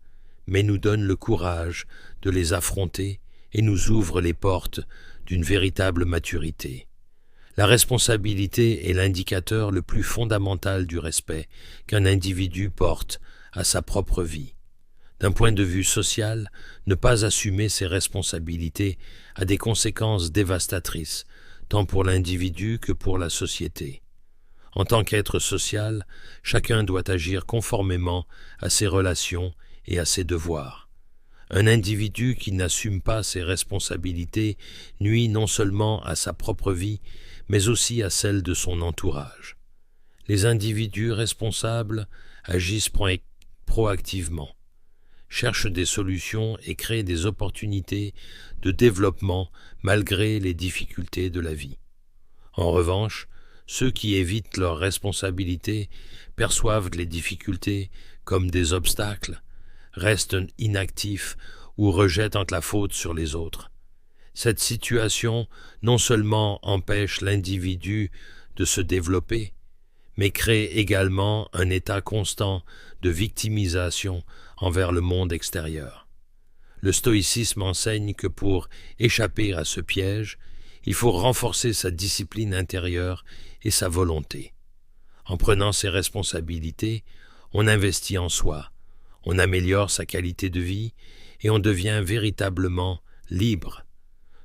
S1: mais nous donne le courage de les affronter et nous ouvre les portes d'une véritable maturité. La responsabilité est l'indicateur le plus fondamental du respect qu'un individu porte à sa propre vie. D'un point de vue social, ne pas assumer ses responsabilités a des conséquences dévastatrices, tant pour l'individu que pour la société. En tant qu'être social, chacun doit agir conformément à ses relations et à ses devoirs. Un individu qui n'assume pas ses responsabilités nuit non seulement à sa propre vie, mais aussi à celle de son entourage. Les individus responsables agissent proactivement, cherchent des solutions et créent des opportunités de développement malgré les difficultés de la vie. En revanche, ceux qui évitent leurs responsabilités perçoivent les difficultés comme des obstacles, restent inactifs ou rejettent la faute sur les autres. Cette situation non seulement empêche l'individu de se développer, mais crée également un état constant de victimisation envers le monde extérieur. Le stoïcisme enseigne que pour échapper à ce piège, il faut renforcer sa discipline intérieure et sa volonté. En prenant ses responsabilités, on investit en soi, on améliore sa qualité de vie et on devient véritablement libre.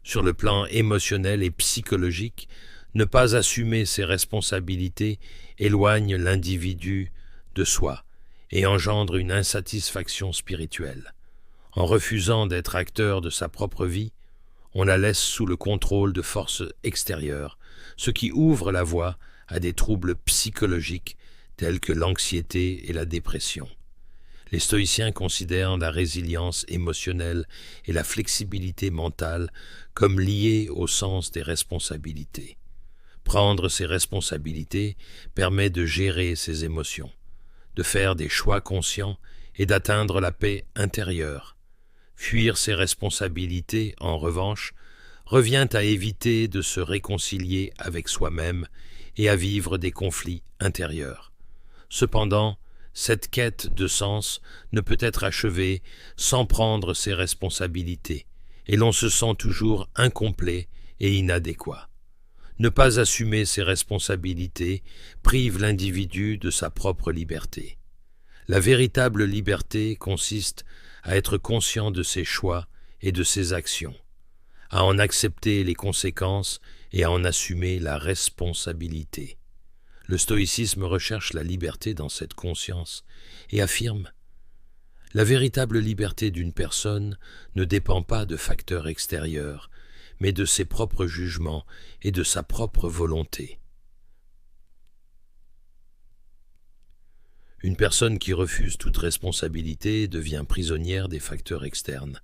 S1: Sur le plan émotionnel et psychologique, ne pas assumer ses responsabilités éloigne l'individu de soi et engendre une insatisfaction spirituelle. En refusant d'être acteur de sa propre vie, on la laisse sous le contrôle de forces extérieures, ce qui ouvre la voie à des troubles psychologiques tels que l'anxiété et la dépression. Les stoïciens considèrent la résilience émotionnelle et la flexibilité mentale comme liées au sens des responsabilités. Prendre ses responsabilités permet de gérer ses émotions, de faire des choix conscients et d'atteindre la paix intérieure. Fuir ses responsabilités, en revanche, revient à éviter de se réconcilier avec soi-même et à vivre des conflits intérieurs. Cependant, cette quête de sens ne peut être achevée sans prendre ses responsabilités, et l'on se sent toujours incomplet et inadéquat. Ne pas assumer ses responsabilités prive l'individu de sa propre liberté. La véritable liberté consiste à être conscient de ses choix et de ses actions, à en accepter les conséquences et à en assumer la responsabilité. Le stoïcisme recherche la liberté dans cette conscience et affirme « La véritable liberté d'une personne ne dépend pas de facteurs extérieurs, mais de ses propres jugements et de sa propre volonté. » Une personne qui refuse toute responsabilité devient prisonnière des facteurs externes.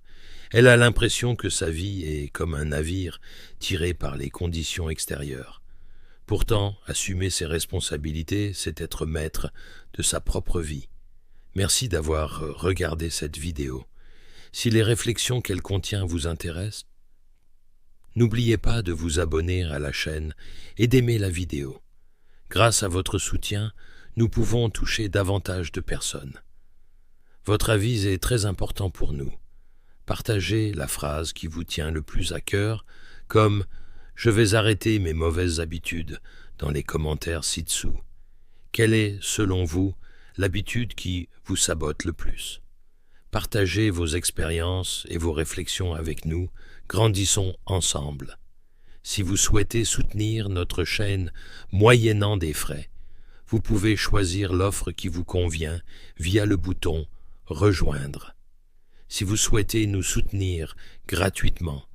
S1: Elle a l'impression que sa vie est comme un navire tiré par les conditions extérieures. Pourtant, assumer ses responsabilités, c'est être maître de sa propre vie. Merci d'avoir regardé cette vidéo. Si les réflexions qu'elle contient vous intéressent, n'oubliez pas de vous abonner à la chaîne et d'aimer la vidéo. Grâce à votre soutien, nous pouvons toucher davantage de personnes. Votre avis est très important pour nous. Partagez la phrase qui vous tient le plus à cœur, comme « Je vais arrêter mes mauvaises habitudes » dans les commentaires ci-dessous. Quelle est, selon vous, l'habitude qui vous sabote le plus? Partagez vos expériences et vos réflexions avec nous, grandissons ensemble. Si vous souhaitez soutenir notre chaîne moyennant des frais, vous pouvez choisir l'offre qui vous convient via le bouton rejoindre. Si vous souhaitez nous soutenir gratuitement,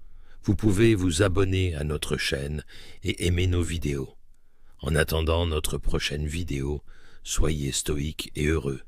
S1: vous pouvez vous abonner à notre chaîne et aimer nos vidéos. En attendant notre prochaine vidéo, soyez stoïques et heureux.